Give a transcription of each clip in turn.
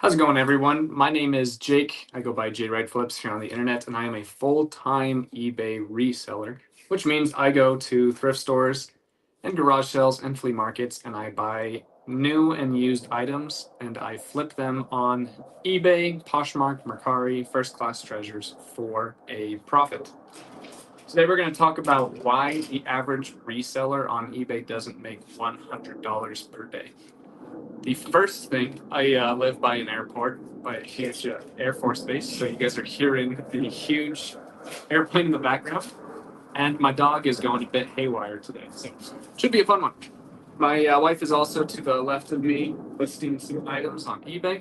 How's it going, everyone? My name is Jake. I go by Flips here on the internet, and I am a full-time eBay reseller, which means I go to thrift stores and garage sales and flea markets, and I buy new and used items, and I flip them on eBay, Poshmark, Mercari, First Class Treasures for a profit. Today we're going to talk about why the average reseller on eBay doesn't make $100 per day. The first thing, I live by an airport, by a huge Air Force base, so you guys are hearing the huge airplane in the background. And my dog is going a bit haywire today, so it should be a fun one. My wife is also to the left of me listing some items on eBay.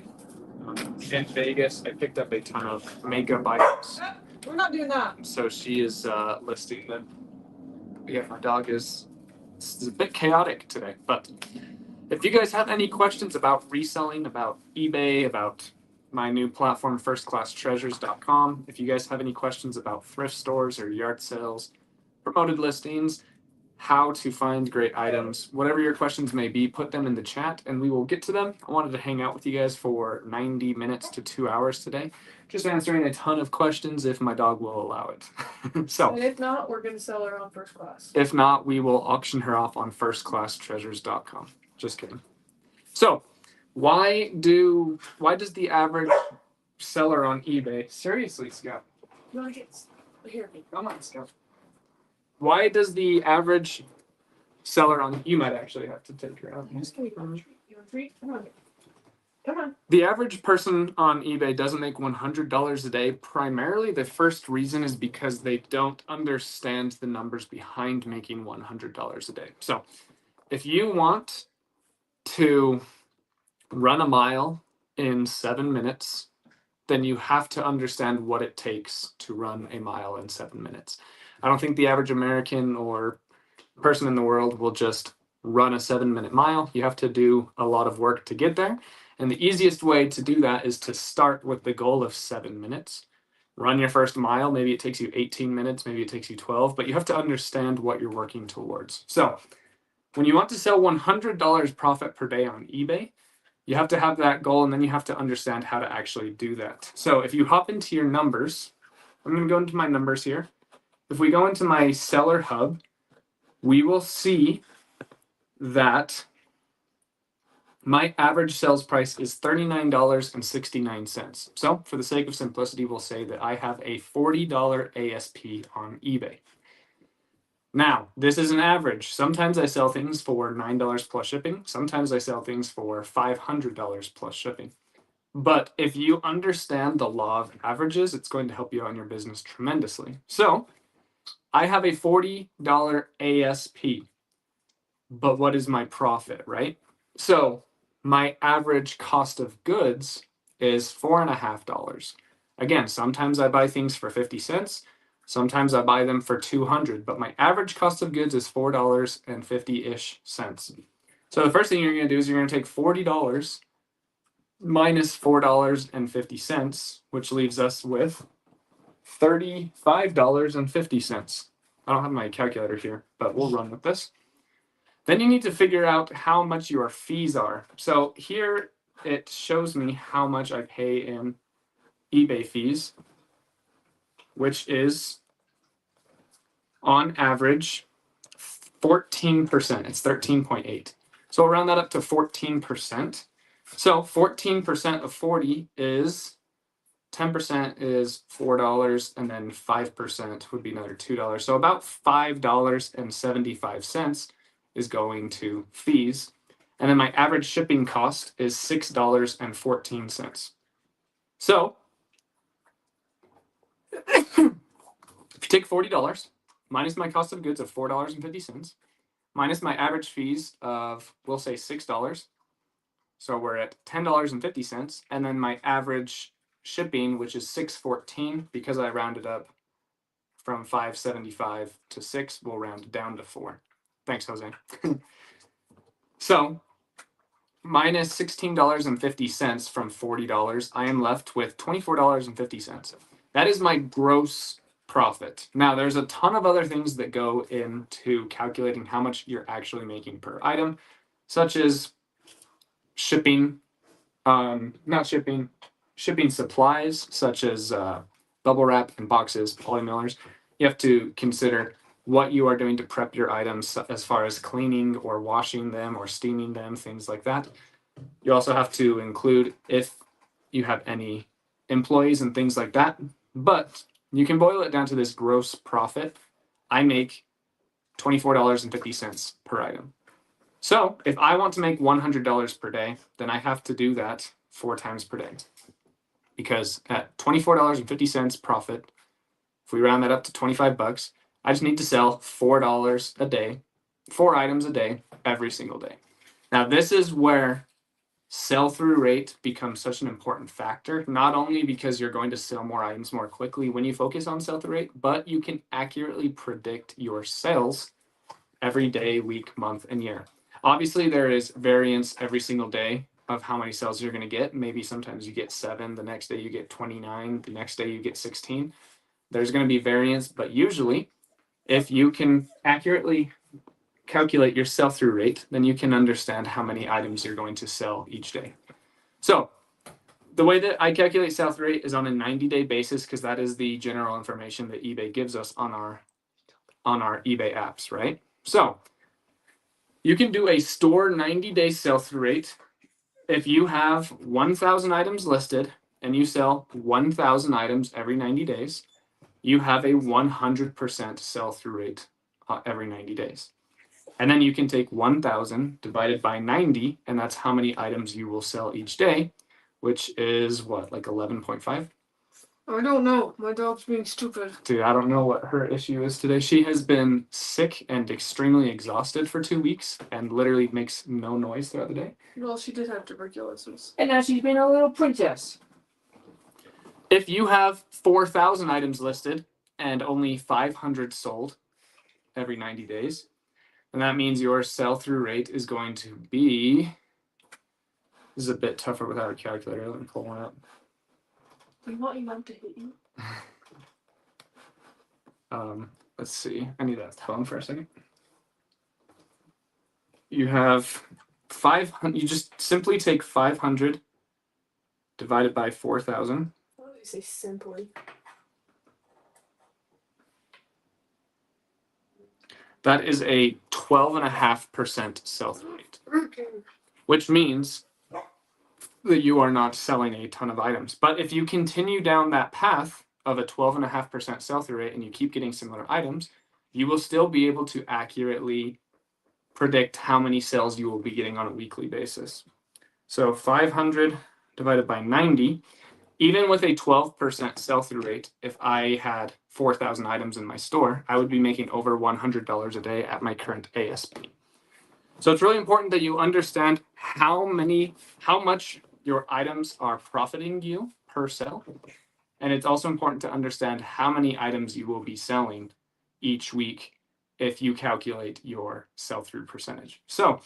In Vegas, I picked up a ton of makeup items. We're not doing that. So she is listing them. Yeah, my dog is a bit chaotic today, but if you guys have any questions about reselling, about eBay, about my new platform, firstclasstreasures.com, if you guys have any questions about thrift stores or yard sales, promoted listings, how to find great items, whatever your questions may be, put them in the chat and we will get to them. I wanted to hang out with you guys for 90 minutes to 2 hours today, just answering a ton of questions if my dog will allow it. So, And if not, we're going to sell her on First Class. If not, we will auction her off on firstclasstreasures.com. Just kidding. So, why does the average seller on eBay, seriously, Scott? You want to get here? Come on, Scott. Why does the average seller on, you might actually have to take her out. Just give me a treat. You want a treat? Come on. Come on. The average person on eBay doesn't make $100 a day. Primarily, the first reason is because they don't understand the numbers behind making $100 a day. So, if you want to run a mile in 7 minutes, then you have to understand what it takes to run a mile in 7 minutes. I don't think the average American or person in the world will just run a 7-minute mile. You have to do a lot of work to get there. And the easiest way to do that is to start with the goal of 7 minutes. Run your first mile. Maybe it takes you 18 minutes, maybe it takes you 12, but you have to understand what you're working towards. So when you want to sell $100 profit per day on eBay, you have to have that goal, and then you have to understand how to actually do that. So if you hop into your numbers, I'm going to go into my numbers here. If we go into my seller hub, we will see that my average sales price is $39.69. So for the sake of simplicity, we'll say that I have a $40 ASP on eBay. Now, this is an average. Sometimes I sell things for $9 plus shipping. Sometimes I sell things for $500 plus shipping. But if you understand the law of averages, it's going to help you out in your business tremendously. So I have a $40 ASP, but what is my profit, right? So my average cost of goods is $4.50. Again, sometimes I buy things for 50 cents. Sometimes I buy them for $200, but my average cost of goods is $4.50-ish. So the first thing you're going to do is you're going to take $40 minus $4.50, which leaves us with $35.50. I don't have my calculator here, but we'll run with this. Then you need to figure out how much your fees are. So here it shows me how much I pay in eBay fees, which is on average 14%. It's 13.8. So we'll round that up to 14%. So 14% of 40 is 10% is $4, and then 5% would be another $2. So about $5.75 is going to fees. And then my average shipping cost is $6.14. So if you take $40 minus my cost of goods of $4.50, minus my average fees of, we'll say, $6. So we're at $10.50, and then my average shipping, which is $6.14, because I rounded up from $5.75 to $6, we'll round it down to $4. Thanks, Jose. So minus $16.50 from $40, I am left with $24.50. That is my gross profit. Now, there's a ton of other things that go into calculating how much you're actually making per item, such as shipping, not shipping, shipping supplies such as bubble wrap and boxes, polymailers. You have to consider what you are doing to prep your items as far as cleaning or washing them or steaming them, things like that. You also have to include if you have any employees and things like that. But you can boil it down to this gross profit. I make $24.50 per item. So if I want to make $100 per day, then I have to do that 4 times per day. Because at $24.50 profit, if we round that up to 25 bucks, I just need to sell $4 a day, 4 items a day, every single day. Now, this is where sell-through rate becomes such an important factor, not only because you're going to sell more items more quickly when you focus on sell-through rate, but you can accurately predict your sales every day, week, month, and year. Obviously, there is variance every single day of how many sales you're going to get. Maybe sometimes you get 7, the next day you get 29, the next day you get 16. There's going to be variance, but usually, if you can accurately calculate your sell-through rate, then you can understand how many items you're going to sell each day. So the way that I calculate sell-through rate is on a 90-day basis, because that is the general information that eBay gives us on our eBay apps, right? So you can do a store 90-day sell-through rate if you have 1,000 items listed and you sell 1,000 items every 90 days. You have a 100% sell-through rate every 90 days. And then you can take 1,000 divided by 90, and that's how many items you will sell each day, which is what, like 11.5? I don't know. My dog's being stupid. Dude, I don't know what her issue is today. She has been sick and extremely exhausted for 2 weeks and literally makes no noise throughout the day. Well, she did have tuberculosis. And now she's been a little princess. If you have 4,000 items listed and only 500 sold every 90 days, then that means your sell-through rate is going to be, this is a bit tougher without a calculator. Let me pull one up. We want your mom to hit you. Let's see. I need that phone for a second. You have 500. You just simply take 500 divided by 4,000. Why do you say simply? That is a 12.5% sell-through rate, which means that you are not selling a ton of items. But if you continue down that path of a 12.5% sell-through rate and you keep getting similar items, you will still be able to accurately predict how many sales you will be getting on a weekly basis. So 500 divided by 90, even with a 12% sell-through rate, if I had 4,000 items in my store, I would be making over $100 a day at my current ASP. So it's really important that you understand how much your items are profiting you per sale. And it's also important to understand how many items you will be selling each week if you calculate your sell-through percentage. So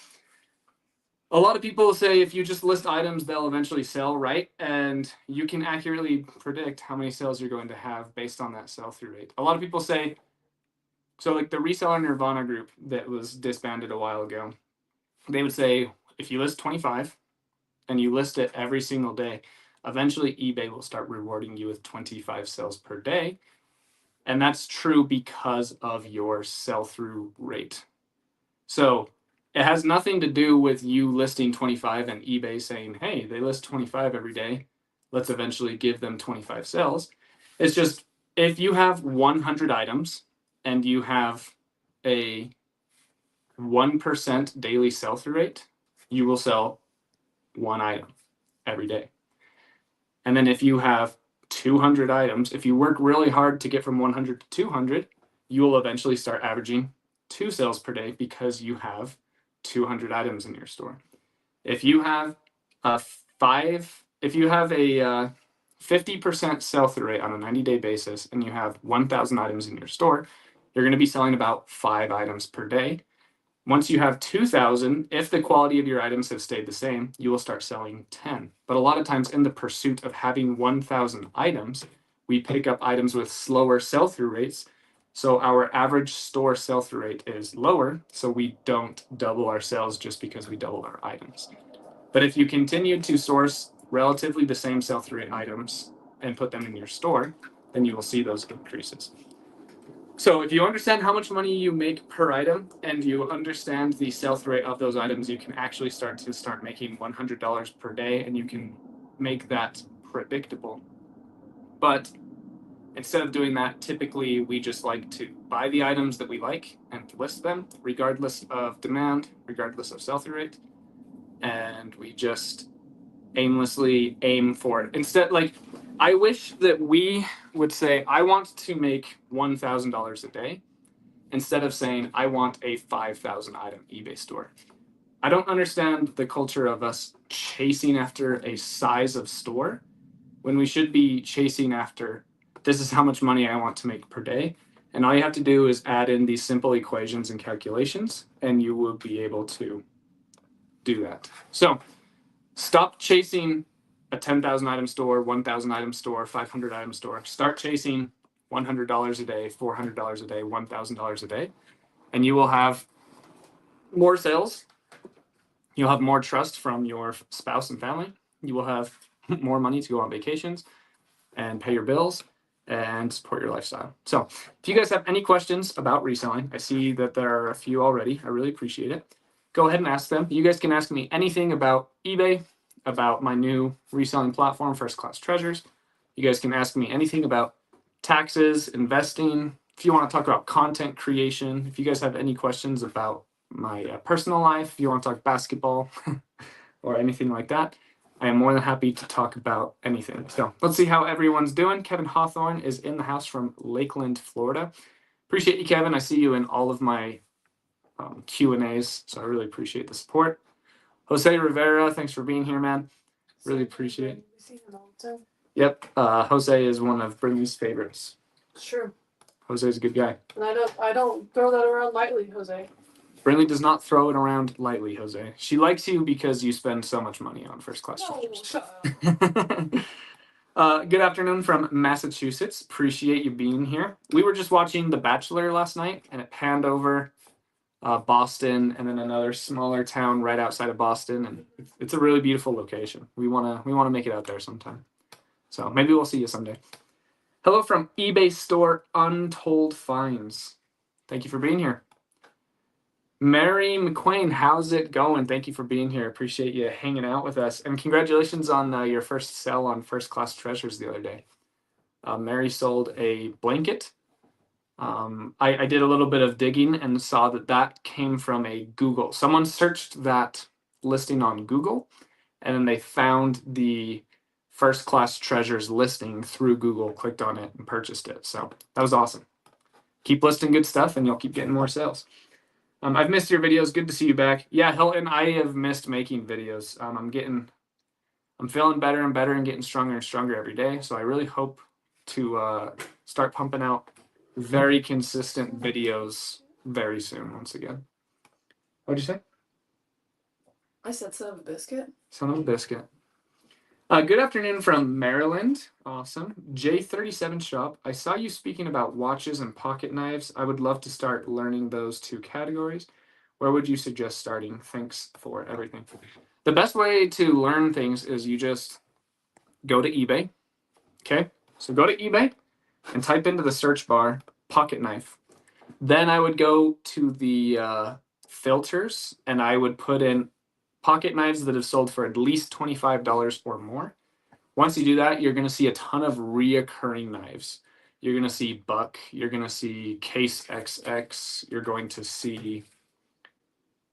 a lot of people say if you just list items, they'll eventually sell, right? And you can accurately predict how many sales you're going to have based on that sell-through rate. A lot of people say, so like the Reseller Nirvana group that was disbanded a while ago, they would say, if you list 25 and you list it every single day, eventually eBay will start rewarding you with 25 sales per day. And that's true because of your sell-through rate. So it has nothing to do with you listing 25 and eBay saying, hey, they list 25 every day. Let's eventually give them 25 sales. It's just if you have 100 items and you have a 1% daily sell-through rate, you will sell 1 item every day. And then if you have 200 items, if you work really hard to get from 100 to 200, you will eventually start averaging 2 sales per day because you have 200 items in your store. If you have a 50% sell-through rate on a 90-day basis and you have 1,000 items in your store, you're going to be selling about 5 items per day. Once you have 2,000, if the quality of your items have stayed the same, you will start selling 10. But a lot of times in the pursuit of having 1,000 items, we pick up items with slower sell-through rates. So our average store sell-through rate is lower. So we don't double our sales just because we double our items. But if you continue to source relatively the same sell-through rate items and put them in your store, then you will see those increases. So if you understand how much money you make per item and you understand the sell-through rate of those items, you can actually start making $100 per day, and you can make that predictable. But instead of doing that, typically we just like to buy the items that we like and list them regardless of demand, regardless of sell-through rate, and we just aimlessly aim for it. Instead, like, I wish that we would say, I want to make $1,000 a day, instead of saying, I want a 5,000 item eBay store. I don't understand the culture of us chasing after a size of store when we should be chasing after, this is how much money I want to make per day. And all you have to do is add in these simple equations and calculations, and you will be able to do that. So stop chasing a 10,000 item store, 1,000 item store, 500 item store. Start chasing $100 a day, $400 a day, $1,000 a day, and you will have more sales. You'll have more trust from your spouse and family. You will have more money to go on vacations and pay your bills and support your lifestyle. So if you guys have any questions about reselling, I see that there are a few already. I really appreciate it. Go ahead and ask them. You guys can ask me anything about eBay, about my new reselling platform, First Class Treasures. You guys can ask me anything about taxes, investing. If you want to talk about content creation, if you guys have any questions about my personal life, if you want to talk basketball or anything like that, I am more than happy to talk about anything. So let's see how everyone's doing. Kevin Hawthorne is in the house from Lakeland, Florida. Appreciate you, Kevin. I see you in all of my Q&As, so I really appreciate the support. Jose Rivera, thanks for being here, man. Really appreciate it. Yep, Jose is one of Brinley's favorites. Sure. Jose's a good guy. And I don't throw that around lightly, Jose. Brinley does not throw it around lightly, Jose. She likes you because you spend so much money on First Class Treasures. Shut up. Good afternoon from Massachusetts. Appreciate you being here. We were just watching The Bachelor last night, and it panned over Boston and then another smaller town right outside of Boston, and it's a really beautiful location. We wanna make it out there sometime. So maybe we'll see you someday. Hello from eBay store Untold Finds. Thank you for being here. Mary McQuain, how's it going? Thank you for being here. Appreciate you hanging out with us. And congratulations on your first sell on First Class Treasures the other day. Mary sold a blanket. I did a little bit of digging and saw that came from a Google. Someone searched that listing on Google, and then they found the First Class Treasures listing through Google, clicked on it, and purchased it. So that was awesome. Keep listing good stuff, and you'll keep getting more sales. I've missed your videos. Good to see you back. Yeah, Hilton, I have missed making videos. I'm feeling better and better and getting stronger and stronger every day. So I really hope to start pumping out very consistent videos very soon once again. What'd you say? I said son of a biscuit. Son of a biscuit. Good afternoon from Maryland. Awesome. J37 Shop. I saw you speaking about watches and pocket knives. I would love to start learning those two categories. Where would you suggest starting? Thanks for everything. The best way to learn things is you just go to eBay. Okay? So go to eBay and type into the search bar pocket knife. Then I would go to the filters and I would put in pocket knives that have sold for at least $25 or more. Once you do that, you're going to see a ton of reoccurring knives. You're going to see Buck. You're going to see Case XX. You're going to see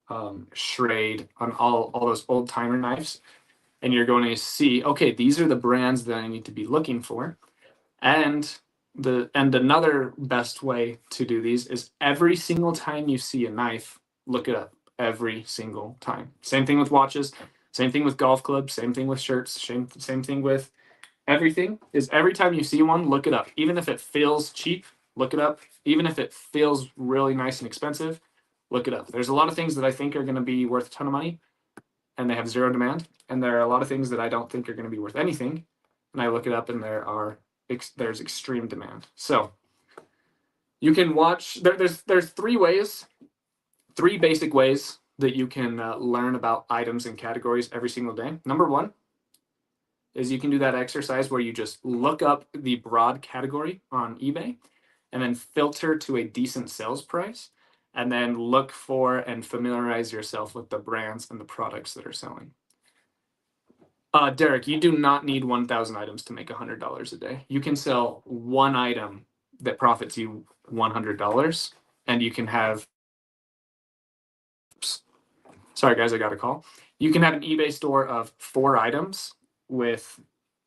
Schrade on all those old timer knives. And you're going to see, okay, these are the brands that I need to be looking for. And another best way to do these is every single time you see a knife, look it up. Every single time. Same thing with watches, same thing with golf clubs, same thing with shirts, same thing with everything. Is every time you see one, look it up. Even if it feels cheap, look it up. Even if it feels really nice and expensive, look it up. There's a lot of things that I think are going to be worth a ton of money and they have zero demand. And there are a lot of things that I don't think are going to be worth anything. And I look it up and there's extreme demand. So you can watch, there's three basic ways that you can learn about items and categories every single day. Number one is you can do that exercise where you just look up the broad category on eBay and then filter to a decent sales price, and then look for and familiarize yourself with the brands and the products that are selling. Derek, you do not need 1,000 items to make $100 a day. You can sell one item that profits you $100, and you can have, sorry guys, I got a call. You can have an eBay store of 4 items with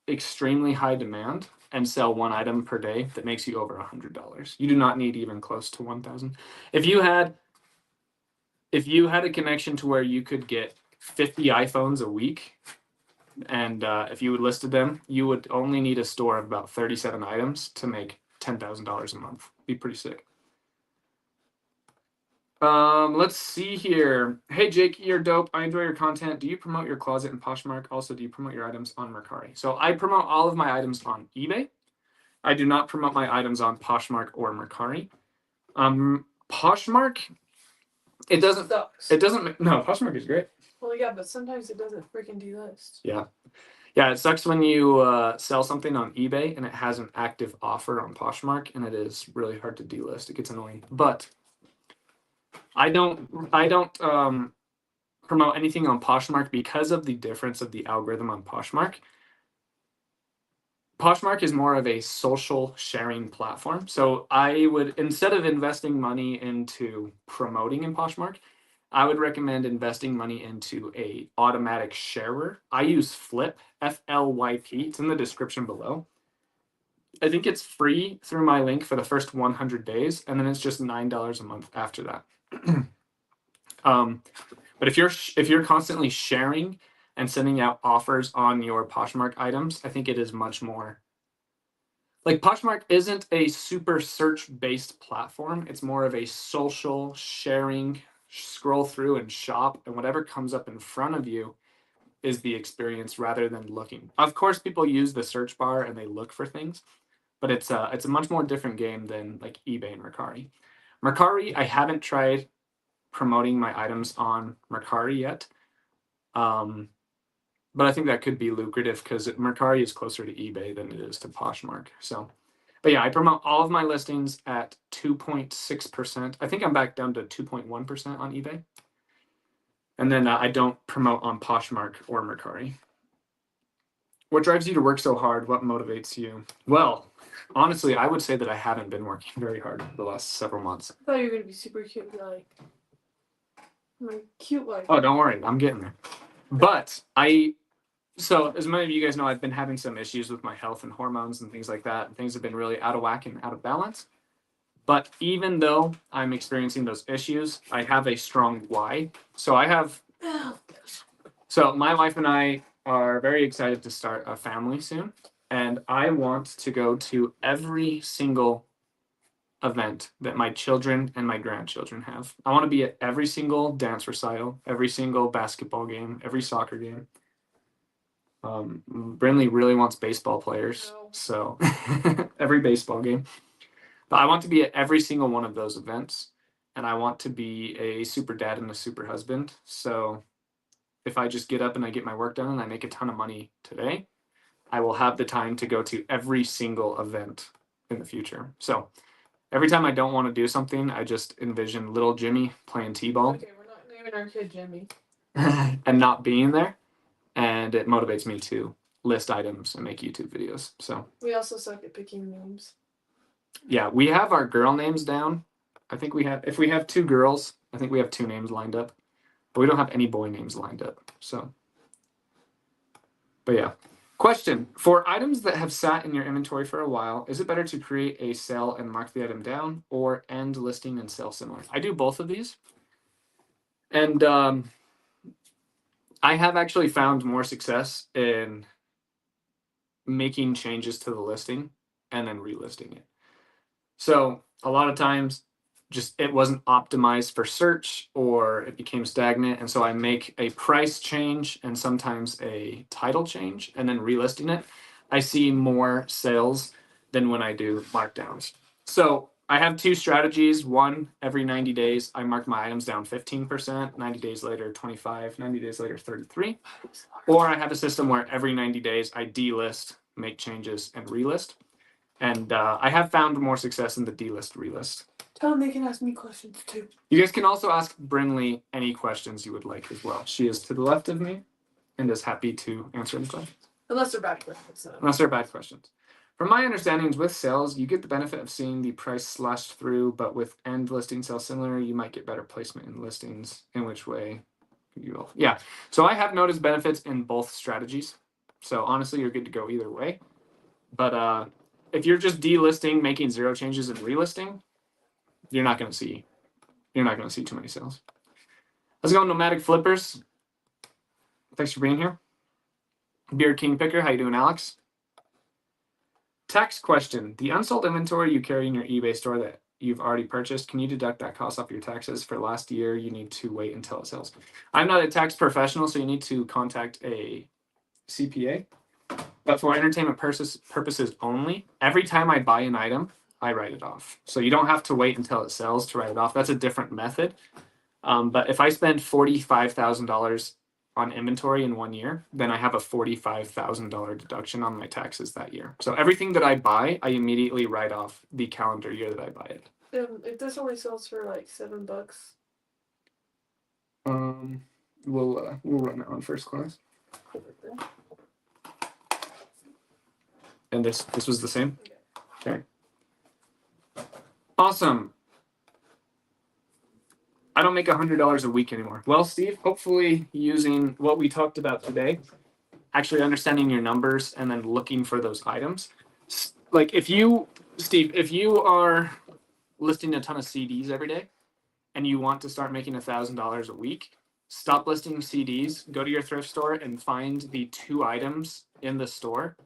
extremely high demand and sell one item per day that makes you over $100. You do not need even close to 1,000. If you had a connection to where you could get 50 iPhones a week, and if you listed them, you would only need a store of about 37 items to make $10,000 a month. Be pretty sick. Let's see here. Hey Jake, you're dope. I enjoy your content. Do you promote your closet in Poshmark? Also, do you promote your items on Mercari? So I promote all of my items on eBay. I do not promote my items on Poshmark or Mercari. Poshmark, it doesn't. Sucks. It doesn't. No, Poshmark is great. Well, yeah, but sometimes it doesn't freaking delist. Yeah. Yeah, it sucks when you sell something on eBay and it has an active offer on Poshmark, and it is really hard to delist. It gets annoying. But I don't promote anything on Poshmark because of the difference of the algorithm on Poshmark. Poshmark is more of a social sharing platform. So I would, instead of investing money into promoting in Poshmark, I would recommend investing money into a automatic sharer. I use Flyp, F-L-Y-P. It's in the description below. I think it's free through my link for the first 100 days, and then it's just $9 a month after that. But if you're constantly sharing and sending out offers on your Poshmark items, I think it is much more. Like, Poshmark isn't a super search-based platform. It's more of a social sharing, scroll through and shop, and whatever comes up in front of you is the experience rather than looking. Of course, people use the search bar and they look for things, but it's a much more different game than like eBay and Mercari. Mercari, I haven't tried promoting my items on Mercari yet. But I think that could be lucrative because Mercari is closer to eBay than it is to Poshmark. So, but yeah, I promote all of my listings at 2.6%. I think I'm back down to 2.1% on eBay. And then I don't promote on Poshmark or Mercari. What drives you to work so hard? What motivates you? Well, honestly, I would say that I haven't been working very hard the last several months. I thought you were gonna be super cute, like my cute life. Oh, don't worry, I'm getting there. But so as many of you guys know, I've been having some issues with my health and hormones and things like that. And things have been really out of whack and out of balance. But even though I'm experiencing those issues, I have a strong why. So my wife and I are very excited to start a family soon. And I want to go to every single event that my children and my grandchildren have. I want to be at every single dance recital, every single basketball game, every soccer game. Brinley really wants baseball players, so every baseball game. But I want to be at every single one of those events, and I want to be a super dad and a super husband. So if I just get up and I get my work done and I make a ton of money today, I will have the time to go to every single event in the future. So every time I don't want to do something, I just envision little Jimmy playing t-ball. Okay, we're not naming our kid Jimmy. And not being there. And it motivates me to list items and make YouTube videos. So We also suck at picking names. yeah, we have our girl names down. I think if we have 2 girls, I think we have 2 names lined up. But we don't have any boy names lined up. So, but yeah. Question: for items that have sat in your inventory for a while, is it better to create a sale and mark the item down, or end listing and sell similar? I do both of these. And I have actually found more success in making changes to the listing and then relisting it. So a lot of times just it wasn't optimized for search, or it became stagnant, and so I make a price change and sometimes a title change and then relisting it. I see more sales than when I do markdowns. So I have two strategies. One, every 90 days, I mark my items down 15%, 90 days later, 25, 90 days later, 33. Or I have a system where every 90 days, I delist, make changes, and relist. And I have found more success in the delist, relist. Tell them they can ask me questions too. You guys can also ask Brinley any questions you would like as well. She is to the left of me and is happy to answer any questions. Unless they're bad questions. So. Unless they're bad questions. From my understandings with sales, you get the benefit of seeing the price slashed through, but with end listing sales similar, you might get better placement in listings. In which way you will? Yeah. So I have noticed benefits in both strategies. So honestly, you're good to go either way. But if you're just delisting, making zero changes and relisting, you're not going to see too many sales. How's it going, Nomadic Flippers? Thanks for being here. Beard King Picker, how you doing, Alex? Tax question. The unsold inventory you carry in your eBay store that you've already purchased, can you deduct that cost off your taxes? For last year, you need to wait until it sells. I'm not a tax professional, so you need to contact a CPA. But for entertainment purposes only, every time I buy an item, I write it off. So you don't have to wait until it sells to write it off. That's a different method. But if I spend $45,000 on inventory in 1 year, then I have a $45,000 deduction on my taxes that year. So everything that I buy, I immediately write off the calendar year that I buy it. If this only sells for like $7. We'll run it on first class. And this was the same? Okay. Awesome. I don't make $100 a week anymore. Well, Steve, hopefully using what we talked about today, actually understanding your numbers and then looking for those items. Like Steve, if you are listing a ton of CDs every day and you want to start making $1,000 a week, stop listing CDs, go to your thrift store and find the 2 items in the store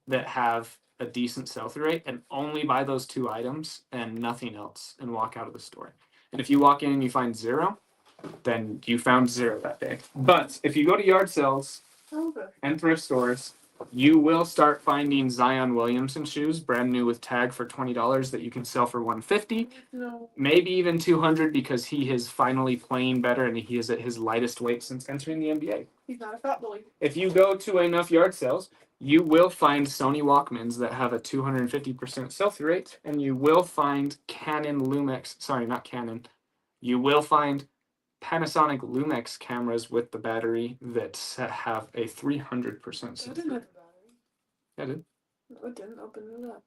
that have a decent sell-through rate and only buy those 2 items and nothing else and walk out of the store. And if you walk in and you find 0, then you found 0 that day. But if you go to yard sales and thrift stores, you will start finding Zion Williamson shoes, brand new with tag for $20 that you can sell for $150, maybe even $200 because he is finally playing better and he is at his lightest weight since entering the NBA. He's not a fat boy. If you go to enough yard sales, you will find Sony Walkmans that have a 250% sell-through rate, and you will find you will find Panasonic Lumix cameras with the battery that have a 300% sell-through. I didn't have a battery. Yeah, I did. No, it didn't. Open it up.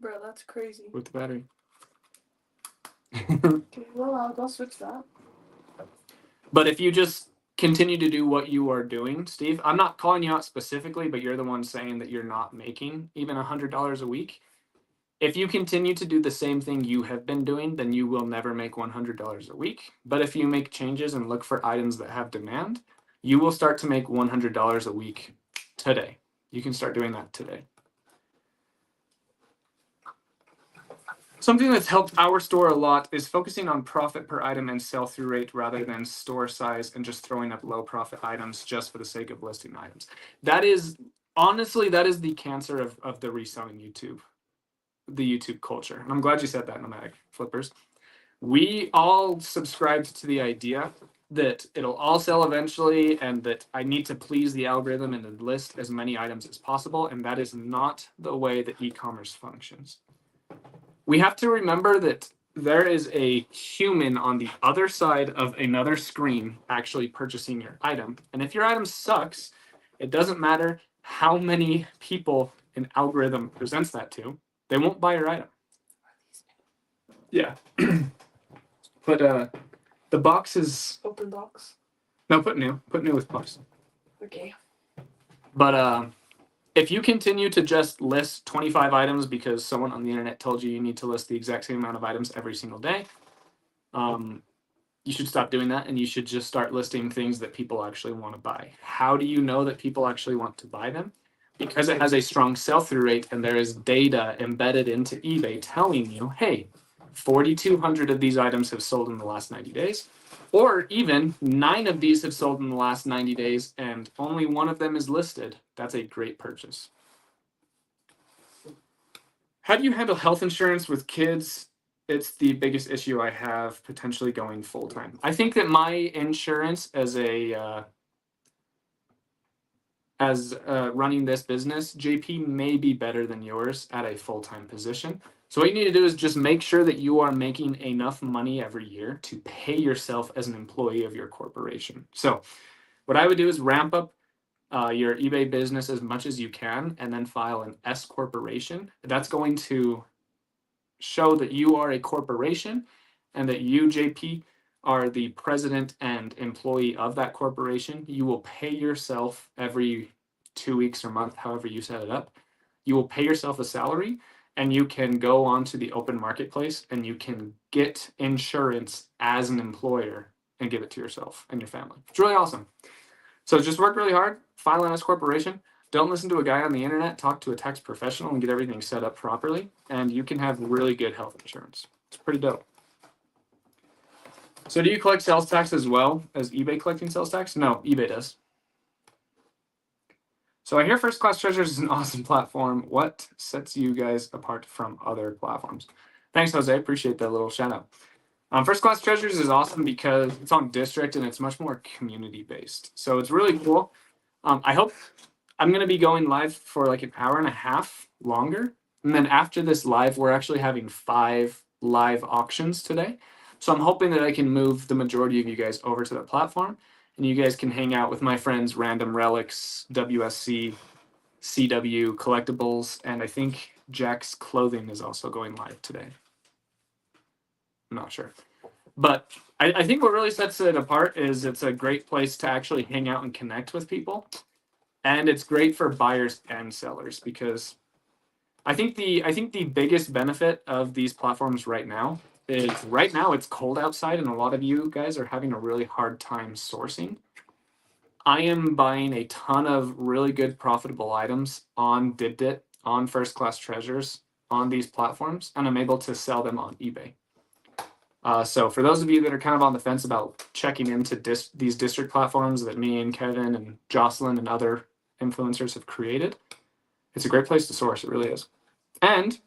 Bro, that's crazy. With the battery. Okay, well, I'll switch that. But if you just continue to do what you are doing, Steve, I'm not calling you out specifically, but you're the one saying that you're not making even $100 a week. If you continue to do the same thing you have been doing, then you will never make $100 a week. But if you make changes and look for items that have demand, you will start to make $100 a week today. You can start doing that today. Something that's helped our store a lot is focusing on profit per item and sell-through rate rather than store size and just throwing up low profit items just for the sake of listing items. That is, honestly, that is the cancer of the reselling YouTube, the YouTube culture. And I'm glad you said that, Nomadic Flippers. We all subscribed to the idea that it'll all sell eventually and that I need to please the algorithm and list as many items as possible. And that is not the way that e-commerce functions. We have to remember that there is a human on the other side of another screen actually purchasing your item. And if your item sucks, it doesn't matter how many people an algorithm presents that to, they won't buy your item. Yeah. But the box is... Open box. No, put new with box. Okay. But if you continue to just list 25 items because someone on the internet told you need to list the exact same amount of items every single day, you should stop doing that and you should just start listing things that people actually want to buy. How do you know that people actually want to buy them? Because it has a strong sell-through rate and there is data embedded into eBay telling you, hey, 4,200 of these items have sold in the last 90 days. Or even 9 of these have sold in the last 90 days and only 1 of them is listed. That's a great purchase. How do you handle health insurance with kids? It's the biggest issue I have potentially going full time. I think that my insurance as running this business, JP, may be better than yours at a full time position. So what you need to do is just make sure that you are making enough money every year to pay yourself as an employee of your corporation. So what I would do is ramp up your eBay business as much as you can, and then file an S corporation. That's going to show that you are a corporation and that you, JP, are the president and employee of that corporation. You will pay yourself every 2 weeks or month, however you set it up. You will pay yourself a salary, and you can go onto the open marketplace and you can get insurance as an employer and give it to yourself and your family. It's really awesome. So just work really hard, file an S corporation. Don't listen to a guy on the internet, talk to a tax professional and get everything set up properly, and you can have really good health insurance. It's pretty dope. So do you collect sales tax as well as eBay collecting sales tax? No, eBay does. So I hear First Class Treasures is an awesome platform. What sets you guys apart from other platforms? Thanks, Jose. Appreciate that little shout out. First Class Treasures is awesome because it's on district and it's much more community based. So it's really cool. I hope I'm going to be going live for like an hour and a half longer. And then after this live, we're actually having 5 live auctions today. So I'm hoping that I can move the majority of you guys over to the platform and you guys can hang out with my friends, Random Relics, WSC, CW, Collectibles, and I think Jack's Clothing is also going live today. I'm not sure. But I think what really sets it apart is it's a great place to actually hang out and connect with people. And it's great for buyers and sellers because I think the biggest benefit of these platforms right now is it's cold outside and a lot of you guys are having a really hard time sourcing. I am buying a ton of really good profitable items on DibDit, on First Class Treasures, on these platforms, and I'm able to sell them on eBay. So for those of you that are kind of on the fence about checking into these district platforms that me and Kevin and Jocelyn and other influencers have created, it's a great place to source. It really is. And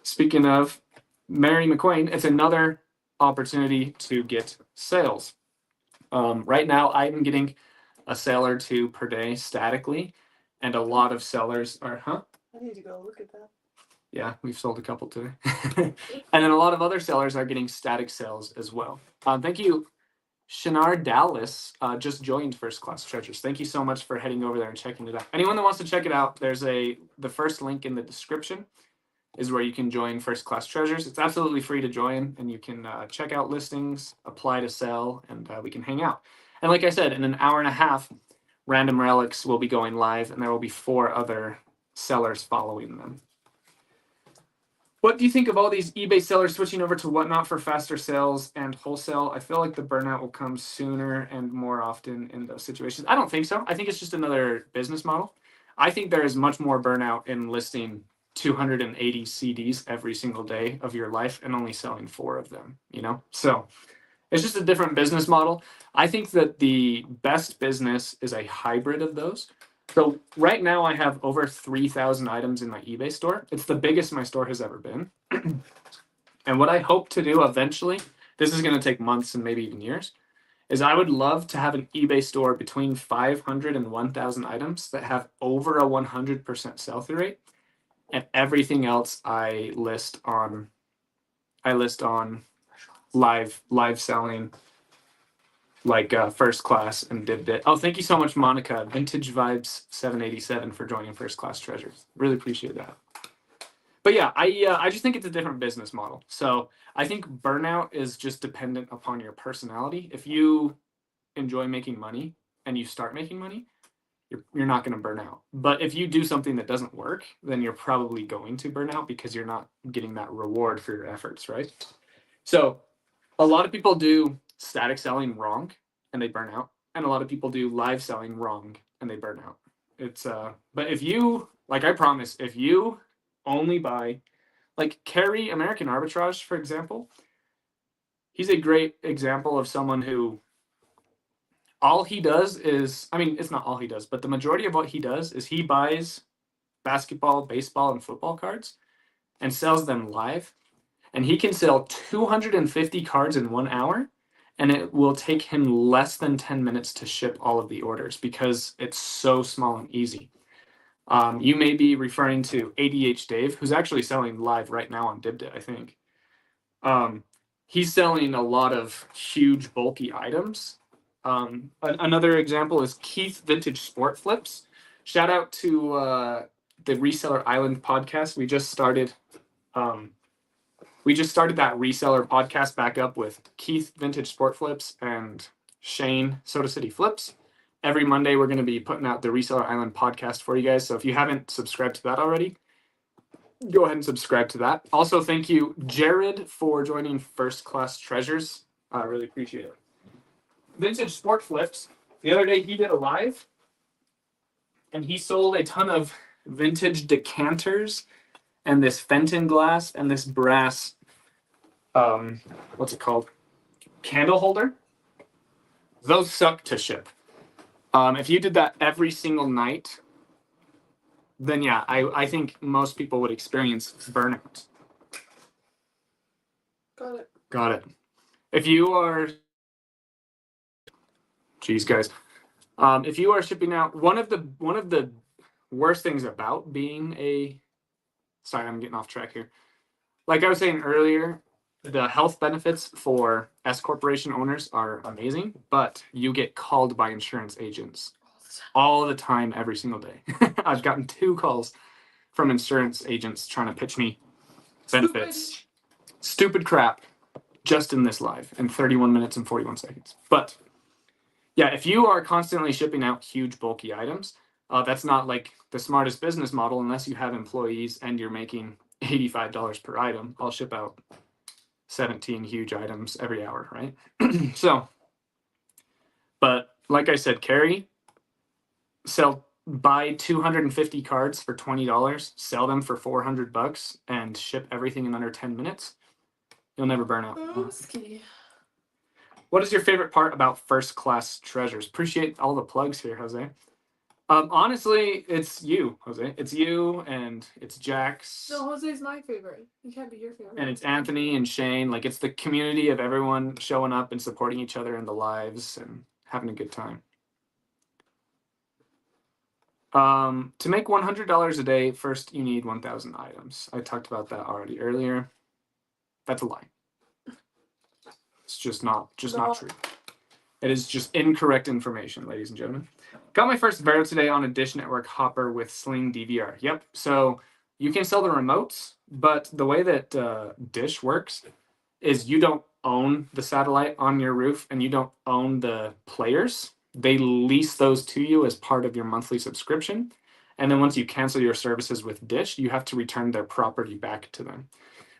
speaking of Mary McQueen, it's another opportunity to get sales. Right now, I'm getting a sale or 2 per day statically, and a lot of sellers are, I need to go look at that. Yeah, we've sold a couple today. And then a lot of other sellers are getting static sales as well. Thank you. Shinar Dallas just joined First Class Treasures. Thank you so much for heading over there and checking it out. Anyone that wants to check it out, there's the first link in the description is where you can join First Class Treasures. It's absolutely free to join, and you can check out listings, apply to sell, and we can hang out. And like I said, in an hour and a half, Random Relics will be going live, and there will be 4 other sellers following them. What do you think of all these eBay sellers switching over to Whatnot for faster sales and wholesale? I feel like the burnout will come sooner and more often in those situations. I don't think so. I think it's just another business model. I think there is much more burnout in listing 280 CDs every single day of your life and only selling 4 of them, So it's just a different business model. I think that the best business is a hybrid of those. So right now I have over 3,000 items in my eBay store. It's the biggest my store has ever been. And what I hope to do eventually, this is going to take months and maybe even years, is I would love to have an eBay store between 500 and 1,000 items that have over a 100% sell-through rate. And everything else I list on live selling, like First Class and DibDit. Oh, thank you so much, Monica. Vintage Vibes 787 for joining First Class Treasures. Really appreciate that. But yeah, I just think it's a different business model. So I think burnout is just dependent upon your personality. If you enjoy making money and you start making money, you're not going to burn out. But if you do something that doesn't work, then you're probably going to burn out because you're not getting that reward for your efforts, right? So a lot of people do static selling wrong and they burn out, and a lot of people do live selling wrong and they burn out. But if you, like I promise, if you only buy, like Carrie American Arbitrage, for example, he's a great example of someone who all he does is, it's not all he does, but the majority of what he does is he buys basketball, baseball, and football cards, and sells them live. And he can sell 250 cards in 1 hour, and it will take him less than 10 minutes to ship all of the orders because it's so small and easy. You may be referring to ADH Dave, who's actually selling live right now on Dibdit, I think. He's selling a lot of huge, bulky items. Another example is Keith Vintage Sport Flips. Shout out to the Reseller Island podcast. We just started that reseller podcast back up with Keith Vintage Sport Flips and Shane Soda City Flips. Every Monday, we're going to be putting out the Reseller Island podcast for you guys. So if you haven't subscribed to that already, go ahead and subscribe to that. Also, thank you, Jared, for joining First Class Treasures. I really appreciate it. Vintage Sport Flips. The other day, he did a live, and he sold a ton of vintage decanters and this Fenton glass and this brass, what's it called? Candle holder. Those suck to ship. If you did that every single night, then yeah, I think most people would experience burnout. Got it. If you are, geez, guys, if you are shipping out, one of the worst things about being a, sorry, I'm getting off track here. Like I was saying earlier, the health benefits for S corporation owners are amazing, but you get called by insurance agents all the time, every single day. I've gotten 2 calls from insurance agents trying to pitch me benefits. Stupid crap, just in this live in 31 minutes and 41 seconds. But yeah, if you are constantly shipping out huge, bulky items, that's not like the smartest business model unless you have employees and you're making $85 per item. I'll ship out 17 huge items every hour, right? So, but like I said, Carrie, buy 250 cards for $20, sell them for $400, and ship everything in under 10 minutes. You'll never burn out. What is your favorite part about First Class Treasures? Appreciate all the plugs here, Jose. Honestly, it's you, Jose. It's you and it's Jax. No, Jose's my favorite. He can't be your favorite. And it's Anthony and Shane. Like, it's the community of everyone showing up and supporting each other in the lives and having a good time. To make $100 a day, first you need 1,000 items. I talked about that already earlier. That's a lie. It's just not true. It is just incorrect information, ladies and gentlemen. Got my first Vero today on a Dish Network hopper with Sling DVR. Yep. So you can sell the remotes, but the way that Dish works is you don't own the satellite on your roof and you don't own the players. They lease those to you as part of your monthly subscription. And then once you cancel your services with Dish, you have to return their property back to them.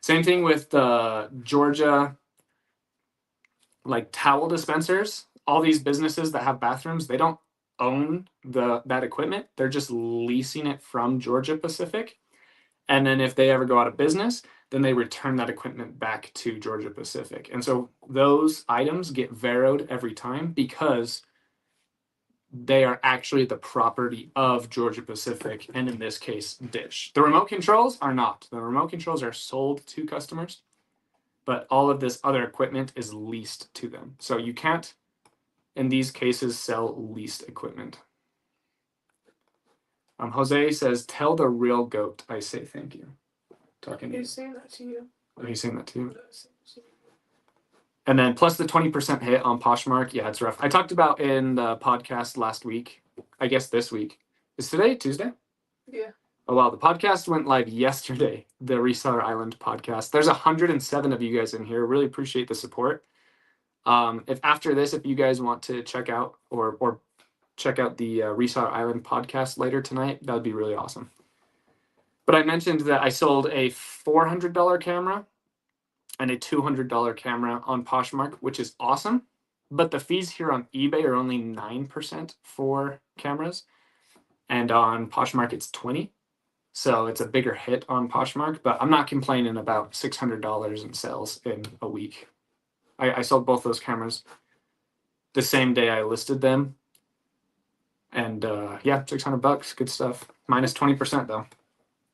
Same thing with the Georgia, like towel dispensers. All these businesses that have bathrooms, they don't own that equipment. They're just leasing it from Georgia Pacific. And then if they ever go out of business, then they return that equipment back to Georgia Pacific. And so those items get Veroed every time because they are actually the property of Georgia Pacific, and in this case, Dish. The remote controls are not. The remote controls are sold to customers, but all of this other equipment is leased to them. So you can't, in these cases, sell leased equipment. Jose says, "Tell the real goat I say thank you." Talking to you. He's saying that to you. Oh, he's saying that to you. And then plus the 20% hit on Poshmark. Yeah, it's rough. I talked about in the podcast last week. I guess this week. Is today Tuesday? Yeah. Oh, wow. The podcast went live yesterday. The Reseller Island podcast. There's 107 of you guys in here. Really appreciate the support. If after this, if you guys want to check out or check out the Reseller Island podcast later tonight, that would be really awesome. But I mentioned that I sold a $400 camera and a $200 camera on Poshmark, which is awesome. But the fees here on eBay are only 9% for cameras. And on Poshmark, it's 20%. So it's a bigger hit on Poshmark. But I'm not complaining about $600 in sales in a week. I sold both those cameras the same day I listed them. And yeah, $600. Good stuff. Minus 20% though.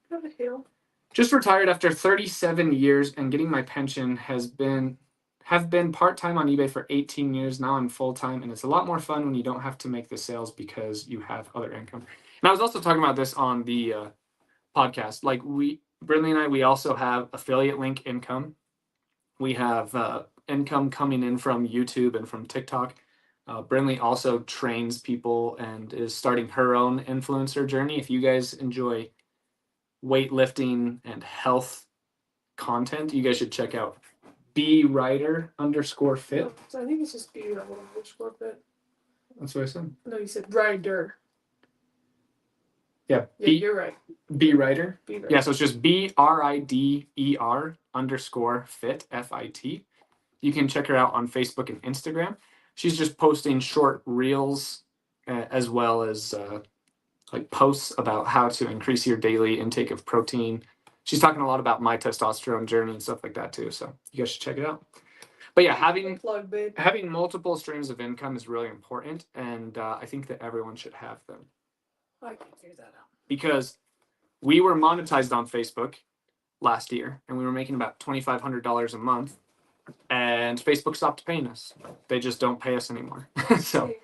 What the hell? Just retired after 37 years and getting my pension have been part-time on eBay for 18 years. Now I'm full-time, and it's a lot more fun when you don't have to make the sales because you have other income. And I was also talking about this on the podcast. Like Brinley and I, we also have affiliate link income. We have income coming in from YouTube and from TikTok. Brinley also trains people and is starting her own influencer journey. If you guys enjoy weightlifting and health content, you guys should check out bwriter_fit. No, so I think it's just B_fit. That's what I said. No, you said rider. Yeah, Yeah, you're right. bwriter. B-Rider. Yeah, so it's just BRIDER_fit FIT. You can check her out on Facebook and Instagram. She's just posting short reels as well as like posts about how to increase your daily intake of protein. She's talking a lot about my testosterone journey and stuff like that too. So you guys should check it out. But yeah, having multiple streams of income is really important, and I think that everyone should have them. I can figure that out. Because we were monetized on Facebook last year, and we were making about $2,500 a month, and Facebook stopped paying us. They just don't pay us anymore. So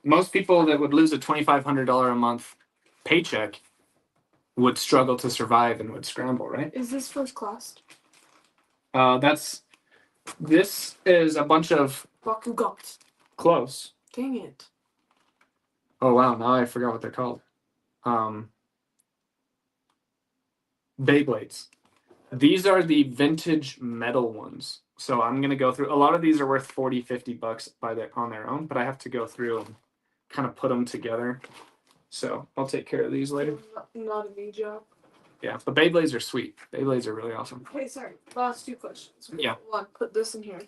most people that would lose a $2,500 a month paycheck would struggle to survive and would scramble, right? Is this first class? This is a bunch of Bakugan. clothes. Dang it. Oh wow, now I forgot what they're called. Beyblades. These are the vintage metal ones. So I'm gonna go through. A lot of these are worth $40-$50 on their own, but I have to go through and kind of put them together. So I'll take care of these later. Not a me job. Yeah, but Beyblades are sweet. Beyblades are really awesome. Hey, sorry. Last two questions. Yeah. One, put this in here.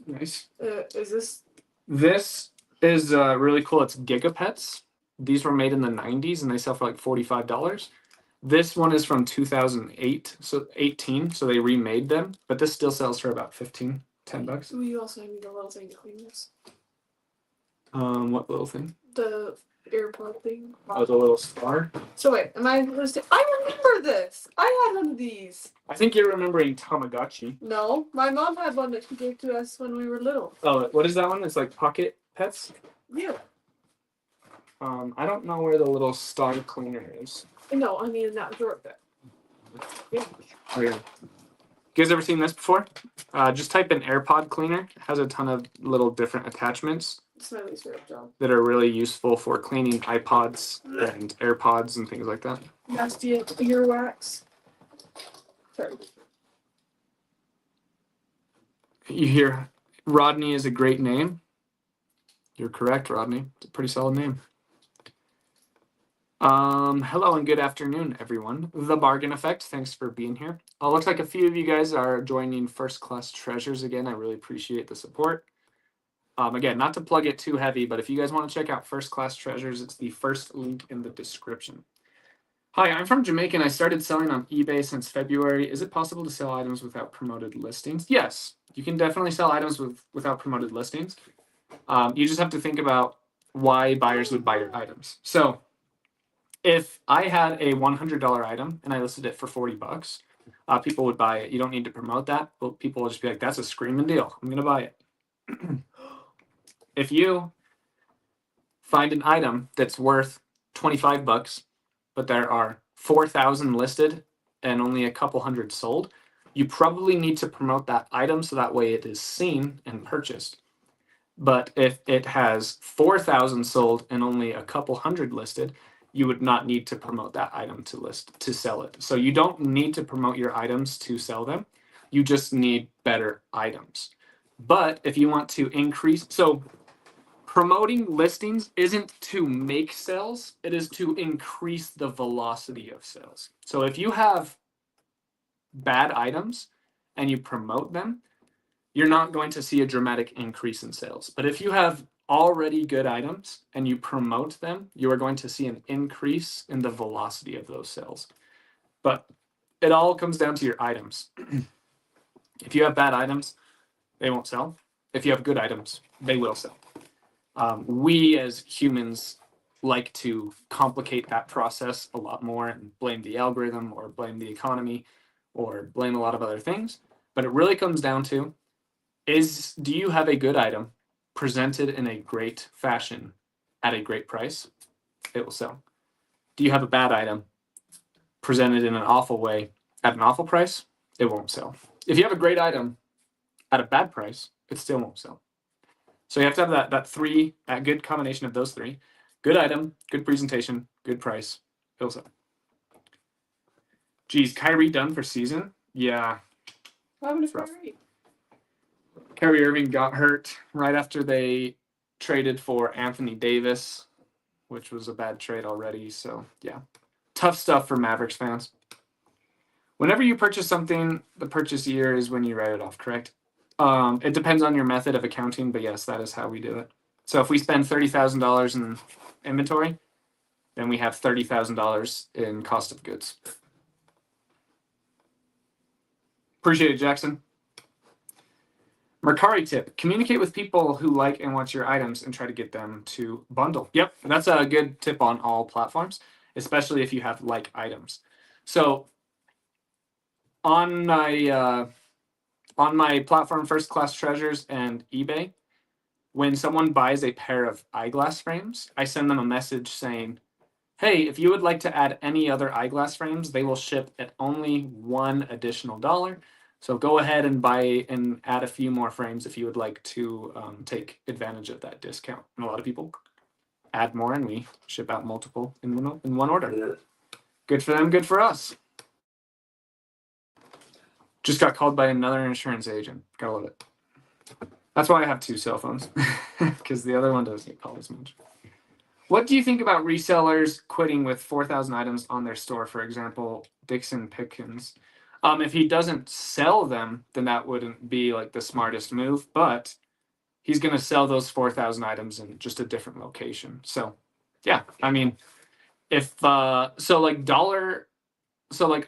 Nice. Is this? This is really cool. It's Gigapets. These were made in the 90s and they sell for like $45. This one is from 2008, so 18, so they remade them, but this still sells for about $10. We also need a little thing to clean this. What little thing? The AirPod thing. Oh, the little star. So wait, am I supposed to? I remember this. I had one of these. I think you're remembering Tamagotchi. No, my mom had one that she gave to us when we were little. Oh, what is that one? It's like Pocket Pets. Yeah. I don't know where the little star cleaner is. No, I mean in that drawer there. Yeah. Oh yeah. You guys ever seen this before? Just type in AirPod cleaner. It has a ton of little different attachments It's my least favorite job. that are really useful for cleaning iPods and AirPods and things like that. Nasty earwax. Sorry. You hear Rodney is a great name. You're correct, Rodney. It's a pretty solid name. Hello and good afternoon, everyone. The Bargain Effect, thanks for being here. Looks like a few of you guys are joining First Class Treasures again. I really appreciate the support. Again, not to plug it too heavy, but if you guys want to check out First Class Treasures, it's the first link in the description. Hi, I'm from Jamaica and I started selling on eBay since February. Is it possible to sell items without promoted listings? Yes, you can definitely sell items without promoted listings. You just have to think about why buyers would buy your items. So if I had a $100 item and I listed it for $40, people would buy it. You don't need to promote that, but people will just be like, that's a screaming deal. I'm going to buy it. If you find an item that's worth $25, but there are 4,000 listed and only a couple hundred sold, you probably need to promote that item so that way it is seen and purchased. But if it has 4,000 sold and only a couple hundred listed, you would not need to promote that item to sell it. So you don't need to promote your items to sell them. You just need better items. But if you want to increase, so promoting listings isn't to make sales, it is to increase the velocity of sales. So if you have bad items and you promote them, you're not going to see a dramatic increase in sales. But if you have already good items and you promote them, you are going to see an increase in the velocity of those sales. But it all comes down to your items. If you have bad items, they won't sell. If you have good items, they will sell. We as humans like to complicate that process a lot more and blame the algorithm or blame the economy or blame a lot of other things. But it really comes down to do you have a good item presented in a great fashion at a great price? It will sell. Do you have a bad item presented in an awful way at an awful price? It won't sell. If you have a great item at a bad price, it still won't sell. So you have to have that good combination of those three. Good item, good presentation, good price, it'll sell. Geez, Kyrie done for season? Yeah. What happened to It's rough. Kyrie? Kyrie Irving got hurt right after they traded for Anthony Davis, which was a bad trade already. So yeah, tough stuff for Mavericks fans. Whenever you purchase something, the purchase year is when you write it off, correct? It depends on your method of accounting, but yes, that is how we do it. So if we spend $30,000 in inventory, then we have $30,000 in cost of goods. Appreciate it, Jackson. Mercari tip: communicate with people who like and want your items and try to get them to bundle. Yep, that's a good tip on all platforms, especially if you have like items. So on my platform, First Class Treasures and eBay, when someone buys a pair of eyeglass frames, I send them a message saying, hey, if you would like to add any other eyeglass frames, they will ship at only $1 additional. So go ahead and buy and add a few more frames if you would like to take advantage of that discount. And a lot of people add more, and we ship out multiple in one order. Good for them, good for us. Just got called by another insurance agent. Gotta love it. That's why I have 2 cell phones, because the other one doesn't get called as much. What do you think about resellers quitting with 4,000 items on their store? For example, Dixon Pickens. If he doesn't sell them, then that wouldn't be like the smartest move. But he's going to sell those 4,000 items in just a different location. So, yeah, I mean, if a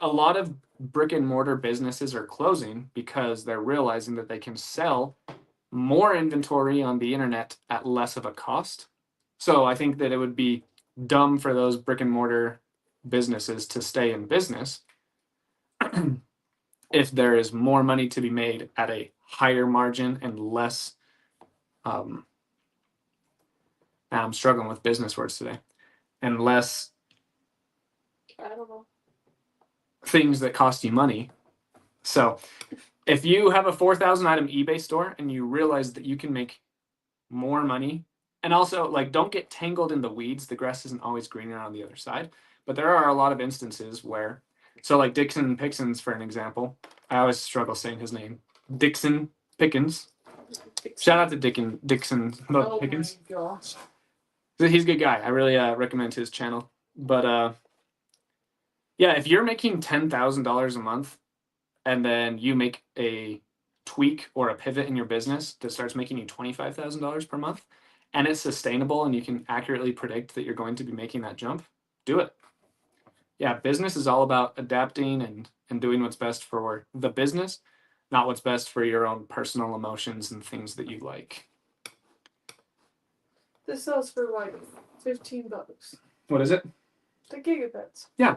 lot of brick and mortar businesses are closing because they're realizing that they can sell more inventory on the internet at less of a cost. So I think that it would be dumb for those brick and mortar businesses to stay in business if there is more money to be made at a higher margin and less. I'm struggling with business words today, and less I don't know. things that cost you money. So if you have a 4,000 item eBay store and you realize that you can make more money, and also like don't get tangled in the weeds. The grass isn't always greener on the other side, but there are a lot of instances where, so like Dixon Pickens, for an example, I always struggle saying his name, Dixon Pickens. Shout out to Dixon Pickens. My gosh. He's a good guy. I really recommend his channel. But yeah, if you're making $10,000 a month and then you make a tweak or a pivot in your business that starts making you $25,000 per month, and it's sustainable and you can accurately predict that you're going to be making that jump, do it. Yeah, business is all about adapting and doing what's best for the business, not what's best for your own personal emotions and things that you like. This sells for like $15. What is it? The gigabits. Yeah.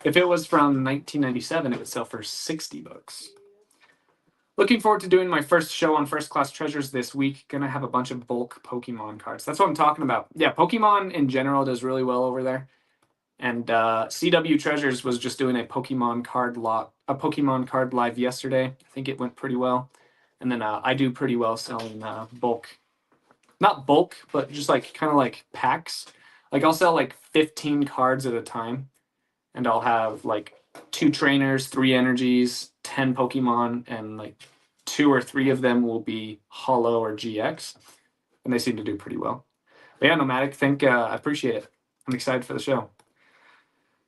If it was from 1997, it would sell for $60. Looking forward to doing my first show on First Class Treasures this week. Gonna have a bunch of bulk Pokemon cards. That's what I'm talking about. Yeah, Pokemon in general does really well over there. And CW Treasures was just doing a Pokemon card live yesterday. I think it went pretty well. And then I do pretty well selling bulk. Not bulk, but just like kind of like packs. Like I'll sell like 15 cards at a time. And I'll have like 2 trainers, 3 energies, 10 Pokemon, and like 2 or 3 of them will be Holo or GX, and they seem to do pretty well. But yeah, Nomadic, I appreciate it. I'm excited for the show.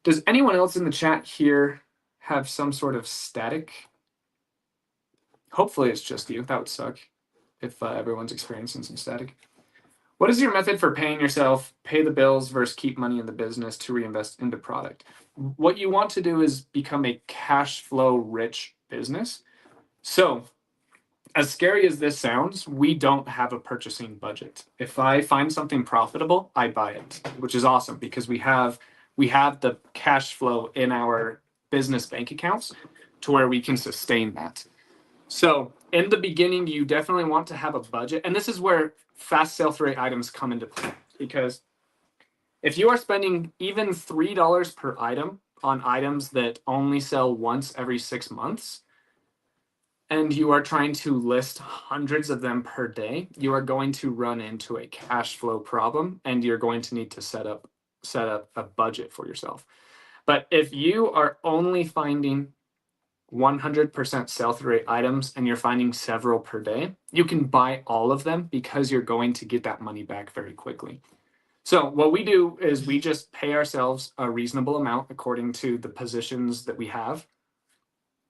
Does anyone else in the chat here have some sort of static? Hopefully it's just you. That would suck if everyone's experiencing some static. What is your method for paying yourself, pay the bills versus keep money in the business to reinvest into product? What you want to do is become a cash flow rich business. So as scary as this sounds, we don't have a purchasing budget. If I find something profitable, I buy it, which is awesome because we have the cash flow in our business bank accounts to where we can sustain that. So in the beginning, you definitely want to have a budget. And this is where fast sell-through rate items come into play. Because if you are spending even $3 per item on items that only sell once every 6 months, and you are trying to list hundreds of them per day, you are going to run into a cash flow problem, and you're going to need to set up a budget for yourself. But if you are only finding 100% sell-through rate items and you're finding several per day, you can buy all of them because you're going to get that money back very quickly. So what we do is we just pay ourselves a reasonable amount according to the positions that we have.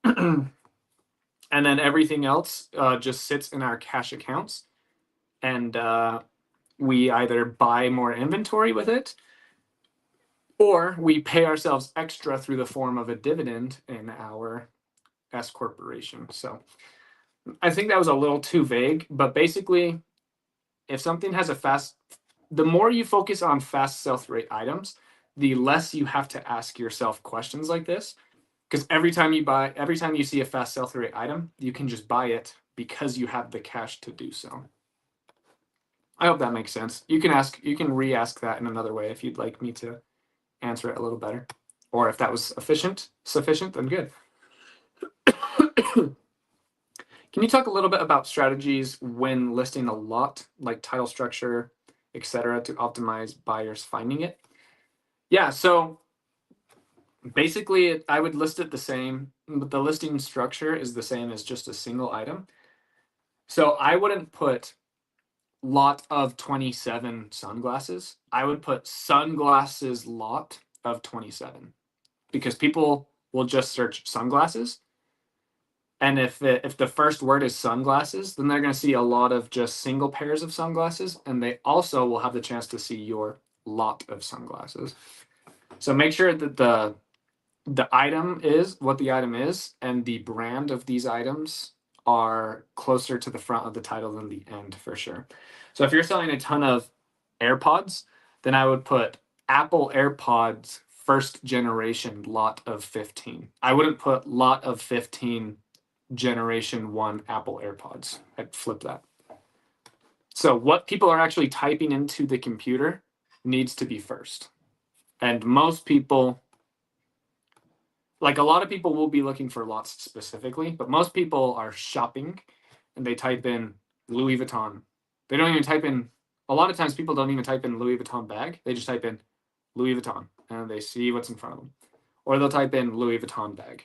And then everything else just sits in our cash accounts. And we either buy more inventory with it, or we pay ourselves extra through the form of a dividend in our S corporation. So I think that was a little too vague, but basically, if something has the more you focus on fast sell-through rate items, the less you have to ask yourself questions like this. Because every time you see a fast sell-through rate item, you can just buy it because you have the cash to do so. I hope that makes sense. You can re-ask that in another way if you'd like me to answer it a little better. Or if that was sufficient, then good. Can you talk a little bit about strategies when listing a lot, like title structure, etc., to optimize buyers finding it? Yeah, so basically I would list it the same, but the listing structure is the same as just a single item. So I wouldn't put lot of 27 sunglasses. I would put sunglasses lot of 27 because people will just search sunglasses. And if the first word is sunglasses, then they're going to see a lot of just single pairs of sunglasses, and they also will have the chance to see your lot of sunglasses. So make sure that the item is what the item is, and the brand of these items are closer to the front of the title than the end for sure. So if you're selling a ton of AirPods, then I would put Apple AirPods first generation lot of 15. I wouldn't put lot of 15 generation 1 Apple AirPods. I'd flip that. So what people are actually typing into the computer needs to be first. And most people, like a lot of people will be looking for lots specifically, but most people are shopping and they type in Louis Vuitton. They don't even type in, a lot of times people don't even type in Louis Vuitton bag. They just type in Louis Vuitton and they see what's in front of them. Or they'll type in Louis Vuitton bag.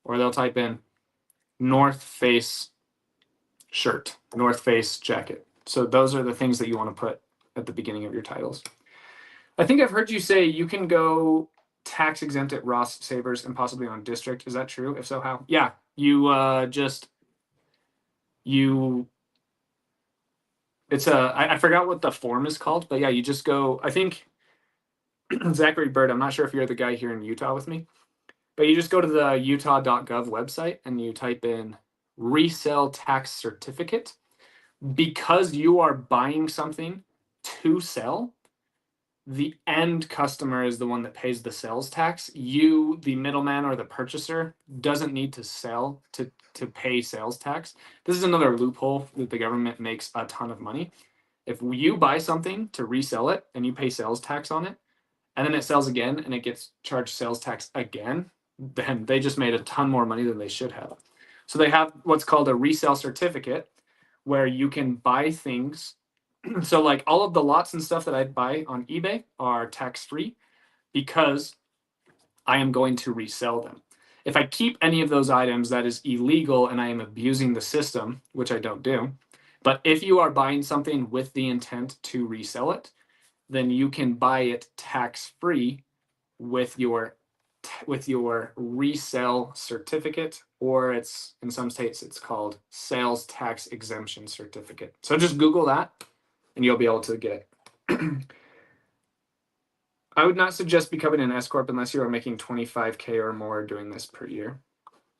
Or they'll type in North Face shirt, North Face jacket. So those are the things that you want to put at the beginning of your titles. I think I've heard you say you can go tax exempt at Ross Savers and possibly on district. Is that true? If so, how? Yeah, I forgot what the form is called, but yeah, you just go, I think Zachary Bird, I'm not sure if you're the guy here in Utah with me, but you just go to the utah.gov website and you type in resell tax certificate. Because you are buying something to sell, the end customer is the one that pays the sales tax. You, the middleman or the purchaser, doesn't need to sell to pay sales tax. This is another loophole that the government makes a ton of money. If you buy something to resell it and you pay sales tax on it, and then it sells again and it gets charged sales tax again, then they just made a ton more money than they should have. So they have what's called a resell certificate, where you can buy things. So like all of the lots and stuff that I buy on eBay are tax-free because I am going to resell them. If I keep any of those items, that is illegal and I am abusing the system, which I don't do. But if you are buying something with the intent to resell it, then you can buy it tax-free with your resell certificate, or it's in some states it's called sales tax exemption certificate. So just Google that and you'll be able to get it. I would not suggest becoming an S corp unless you are making 25K or more doing this per year.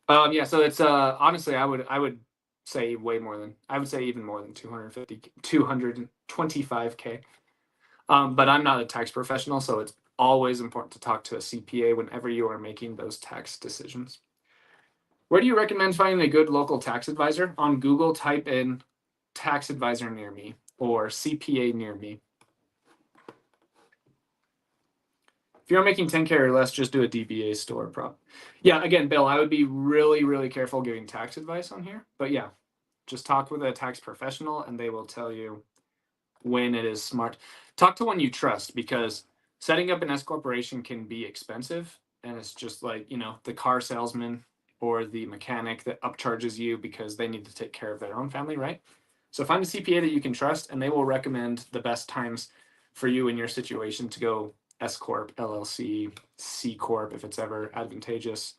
Yeah, so it's honestly I would say way more than, I would say even more than 225K. But I'm not a tax professional, so it's always important to talk to a CPA whenever you are making those tax decisions. Where do you recommend finding a good local tax advisor? On Google, type in tax advisor near me or CPA near me. If you're making 10K or less, just do a DBA store prop. Yeah, again, Bill, I would be really, really careful giving tax advice on here. But yeah, just talk with a tax professional and they will tell you when it is smart. Talk to one you trust, because setting up an S corporation can be expensive. And it's just like, you know, the car salesman or the mechanic that upcharges you because they need to take care of their own family, right? So find a CPA that you can trust and they will recommend the best times for you in your situation to go S Corp, LLC, C Corp, if it's ever advantageous,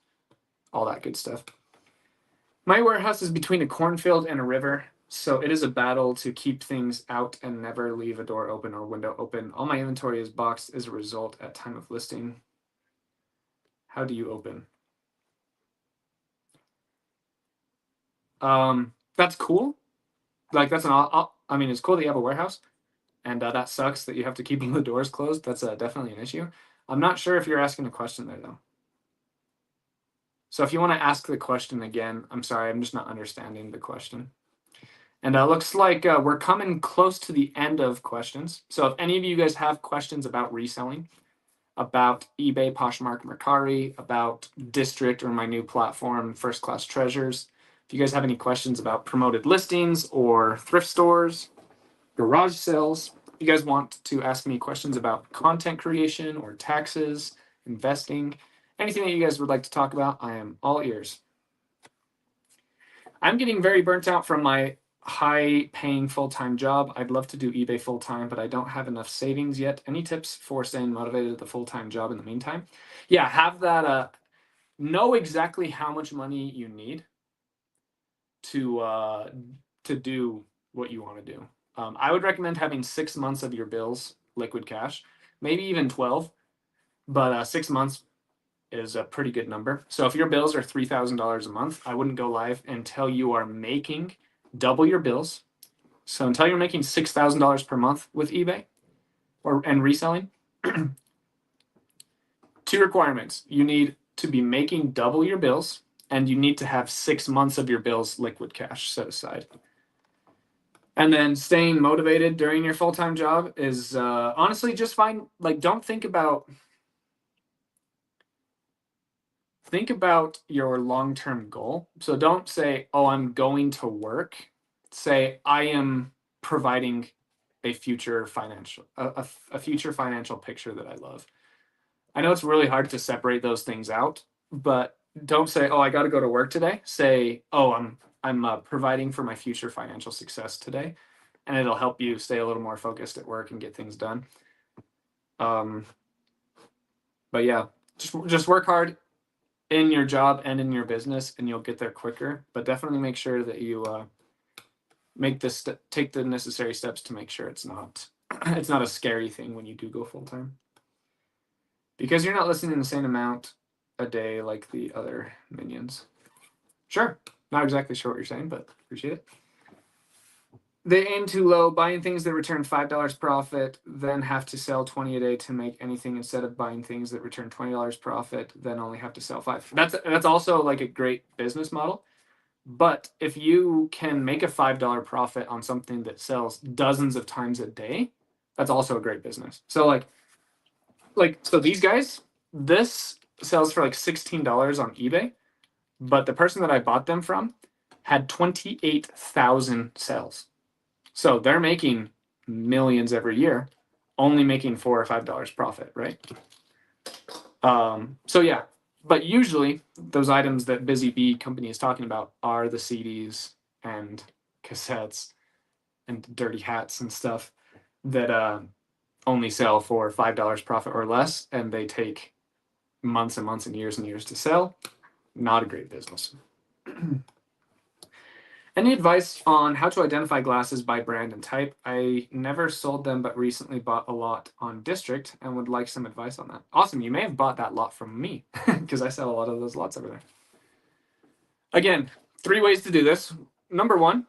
all that good stuff. My warehouse is between a cornfield and a river, so it is a battle to keep things out and never leave a door open or window open. All my inventory is boxed as a result at time of listing. How do you open? That's cool. Like that's I mean, it's cool that you have a warehouse, and that sucks that you have to keep all the doors closed. That's definitely an issue. I'm not sure if you're asking a question there though. So if you want to ask the question again, I'm sorry, I'm just not understanding the question. And it looks like we're coming close to the end of questions. So if any of you guys have questions about reselling, about eBay, Poshmark, Mercari, about District or my new platform, First Class Treasures, if you guys have any questions about promoted listings or thrift stores, garage sales, if you guys want to ask me questions about content creation or taxes, investing, anything that you guys would like to talk about, I am all ears. I'm getting very burnt out from my high-paying full-time job. I'd love to do eBay full-time, but I don't have enough savings yet. Any tips for staying motivated at the full-time job in the meantime? Yeah, have that. Know exactly how much money you need to do what you want to do. I would recommend having 6 months of your bills liquid cash, maybe even 12, but 6 months is a pretty good number. So if your bills are $3,000 a month, I wouldn't go live until you are making double your bills. So until you're making $6,000 per month with eBay and reselling, 2 requirements. You need to be making double your bills, and you need to have 6 months of your bills liquid cash set aside. And then staying motivated during your full-time job is honestly just find, like, don't think about your long-term goal. So don't say, oh, I'm going to work. Say, I am providing a future financial picture that I love. I know it's really hard to separate those things out, but don't say, oh, I got to go to work today. Say, oh, I'm providing for my future financial success today, and it'll help you stay a little more focused at work and get things done. But yeah, just work hard in your job and in your business, and you'll get there quicker. But definitely make sure that you take the necessary steps to make sure it's not a scary thing when you do go full time, because you're not listening the same amount a day like the other minions. Sure, not exactly sure what you're saying, but appreciate it. They aim too low, buying things that return $5 profit, then have to sell 20 a day to make anything, instead of buying things that return $20 profit, then only have to sell 5. That's also like a great business model. But if you can make a $5 profit on something that sells dozens of times a day, that's also a great business. So so these guys, this sells for like $16 on eBay, but the person that I bought them from had 28,000 sales. So they're making millions every year, only making $4 or $5 profit, right? So yeah, but usually those items that Busy Bee company is talking about are the CDs and cassettes and dirty hats and stuff that only sell for $5 profit or less, and they take months and months and years to sell. Not a great business. Any advice on how to identify glasses by brand and type? I never sold them, but recently bought a lot on District and would like some advice on that. Awesome. You may have bought that lot from me because I sell a lot of those lots over there. Again, 3 ways to do this. number one,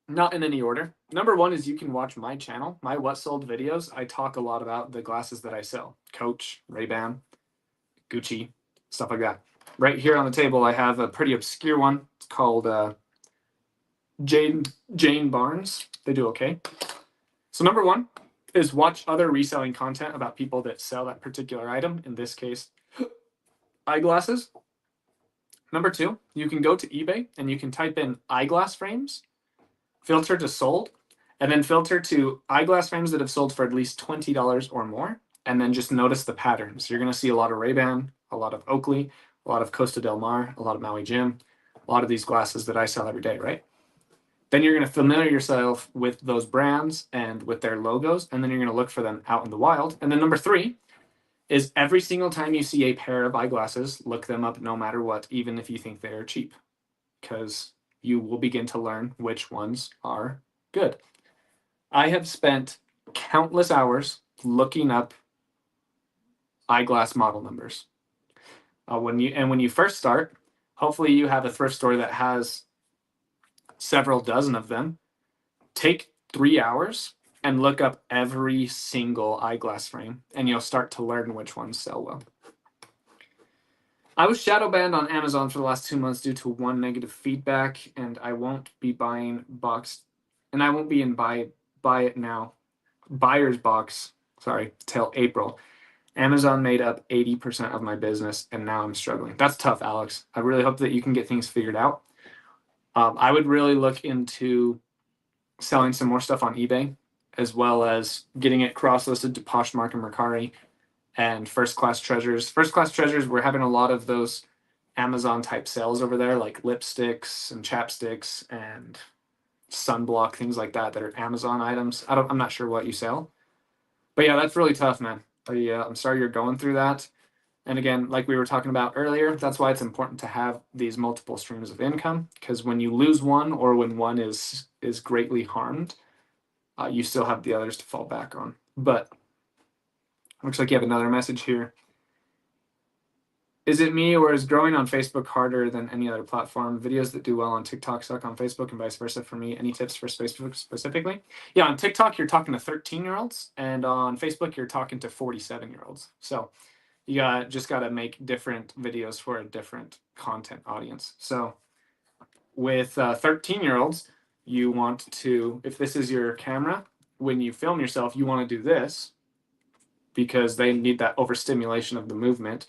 not in any order. Number one is you can watch my channel, my What Sold videos. I talk a lot about the glasses that I sell. Coach, Ray-Ban, Gucci, stuff like that. Right here on the table, I have a pretty obscure one. It's called Jane Barnes. They do okay. So number one is watch other reselling content about people that sell that particular item. In this case, eyeglasses. Number two, you can go to eBay and you can type in eyeglass frames, filter to sold, and then filter to eyeglass frames that have sold for at least $20 or more. And then just notice the patterns. You're going to see a lot of Ray-Ban, a lot of Oakley, a lot of Costa Del Mar, a lot of Maui Jim, a lot of these glasses that I sell every day, right? Then you're going to familiar yourself with those brands and with their logos, and then you're going to look for them out in the wild. And then number three is every single time you see a pair of eyeglasses, look them up no matter what, even if you think they are cheap, because you will begin to learn which ones are good. I have spent countless hours looking up eyeglass model numbers. When you first start, hopefully you have a thrift store that has several dozen of them. Take 3 hours and look up every single eyeglass frame, and you'll start to learn which ones sell well. I was shadow banned on Amazon for the last 2 months due to one negative feedback, and I won't be buying boxed, and I won't be in buy it now, buyer's box, till April. Amazon made up 80% of my business, and now I'm struggling. That's tough, Alex. I really hope that you can get things figured out. I would really look into selling some more stuff on eBay, as well as getting it cross-listed to Poshmark and Mercari and First Class Treasures. First Class Treasures, we're having a lot of those Amazon-type sales over there, like lipsticks and chapsticks and sunblock, things like that are Amazon items. I'm not sure what you sell. But yeah, that's really tough, man. I'm sorry you're going through that. And again, like we were talking about earlier, that's why it's important to have these multiple streams of income, because when you lose one or when one is greatly harmed, you still have the others to fall back on. But looks like you have another message here. Is it me, or is growing on Facebook harder than any other platform? Videos that do well on TikTok suck on Facebook and vice versa for me. Any tips for Facebook specifically? Yeah, on TikTok, you're talking to 13-year-olds, and on Facebook, you're talking to 47-year-olds. So you just got to make different videos for a different content audience. So with 13-year-olds, you want to, if this is your camera, when you film yourself, you want to do this because they need that overstimulation of the movement.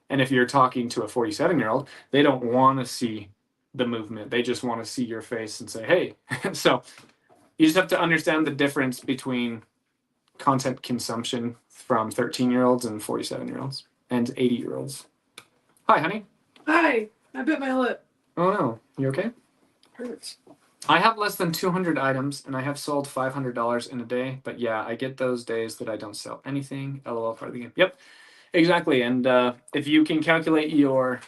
And if you're talking to a 47-year-old, they don't want to see the movement. They just want to see your face and say, hey. So you just have to understand the difference between content consumption from 13-year-olds and 47-year-olds and 80-year-olds. Hi, honey. Hi, I bit my lip. Oh, no. You okay? Hurts. I have less than 200 items, and I have sold $500 in a day. But yeah, I get those days that I don't sell anything. LOL, part of the game. Yep. Exactly, and if you can calculate your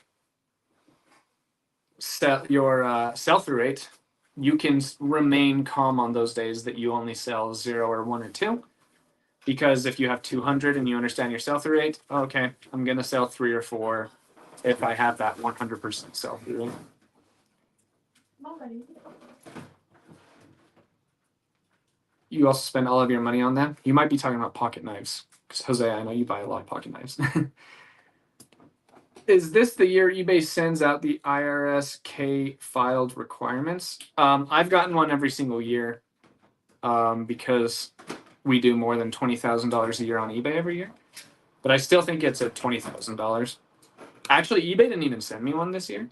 sell-through rate, you can remain calm on those days that you only sell 0 or 1 or 2. Because if you have 200 and you understand your sell-through rate, okay, I'm going to sell 3 or 4 if I have that 100% sell-through rate. You also spend all of your money on them. You might be talking about pocket knives. Because Jose, I know you buy a lot of pocket knives. Is this the year eBay sends out the IRS-K filed requirements? I've gotten one every single year because we do more than $20,000 a year on eBay every year. But I still think it's at $20,000. Actually, eBay didn't even send me one this year.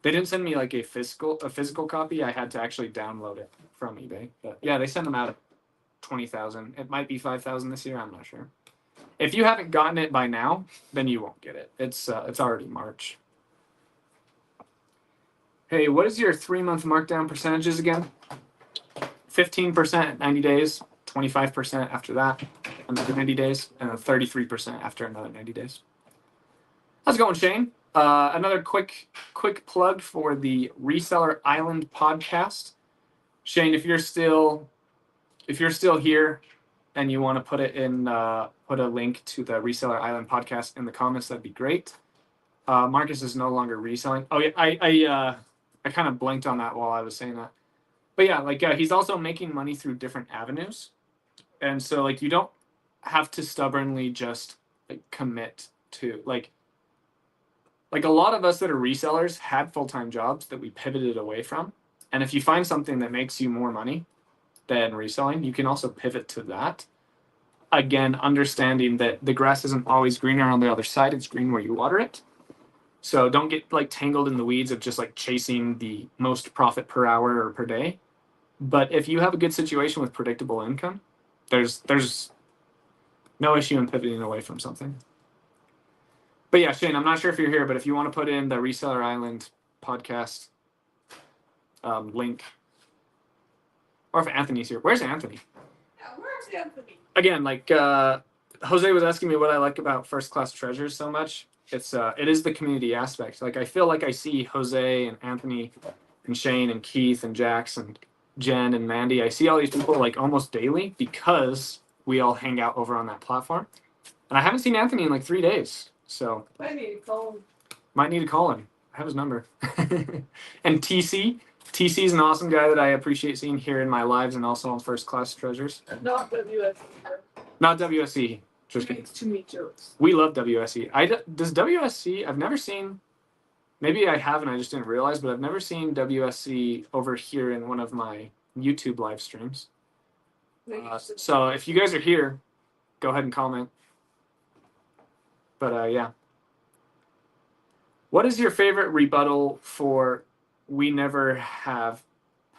They didn't send me like a physical copy. I had to actually download it from eBay. But yeah, they send them out at 20,000. It might be 5,000 this year. I'm not sure. If you haven't gotten it by now, then you won't get it. It's already March. Hey, what is your 3-month markdown percentages again? 15% at 90 days, 25% after that, another 90 days, and 33% after another 90 days. How's it going, Shane? Another quick plug for the Reseller Island podcast. Shane, if you're still here and you want to put a link to the Reseller Island podcast in the comments, that'd be great. Marcus is no longer reselling. Oh yeah, I kind of blanked on that while I was saying that. But yeah, like he's also making money through different avenues. And so like you don't have to stubbornly just like commit to like a lot of us that are resellers had full-time jobs that we pivoted away from. And if you find something that makes you more money than reselling, you can also pivot to that. Again, understanding that the grass isn't always greener on the other side, it's green where you water it. So don't get like tangled in the weeds of just like chasing the most profit per hour or per day. But if you have a good situation with predictable income, there's no issue in pivoting away from something. But yeah, Shane, I'm not sure if you're here, but if you want to put in the Reseller Island podcast link, or if Anthony's here, where's Anthony? Yeah, where's Anthony? Again, like Jose was asking me what I like about First Class Treasures so much. It is the community aspect. Like I feel like I see Jose and Anthony and Shane and Keith and Jax and Jen and Mandy. I see all these people like almost daily because we all hang out over on that platform. And I haven't seen Anthony in like 3 days. So I need to call him. might need to call him. I have his number. And TC is an awesome guy that I appreciate seeing here in my lives and also on First Class Treasures. Not WSE. Not WSC. Just He kidding. makes too many jokes. We love WSC. Does WSC? I've never seen. Maybe I have and I just didn't realize, but I've never seen WSC over here in one of my YouTube live streams. So if you guys are here, go ahead and comment. But yeah. What is your favorite rebuttal for we never have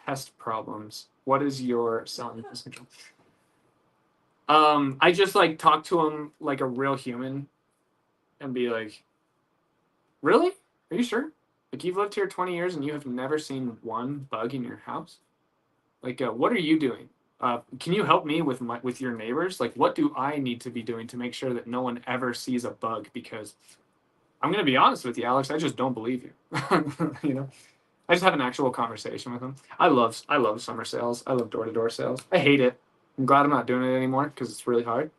pest problems? What is your selling pest control? I just like talk to him like a real human and be like, really? Are you sure? Like you've lived here 20 years and you have never seen one bug in your house? Like, what are you doing? Can you help me with your neighbors? Like, what do I need to be doing to make sure that no one ever sees a bug? Because I'm going to be honest with you, Alex, I just don't believe you. You know, I just have an actual conversation with him. I love summer sales. I love door-to-door sales. I hate it. I'm glad I'm not doing it anymore because it's really hard.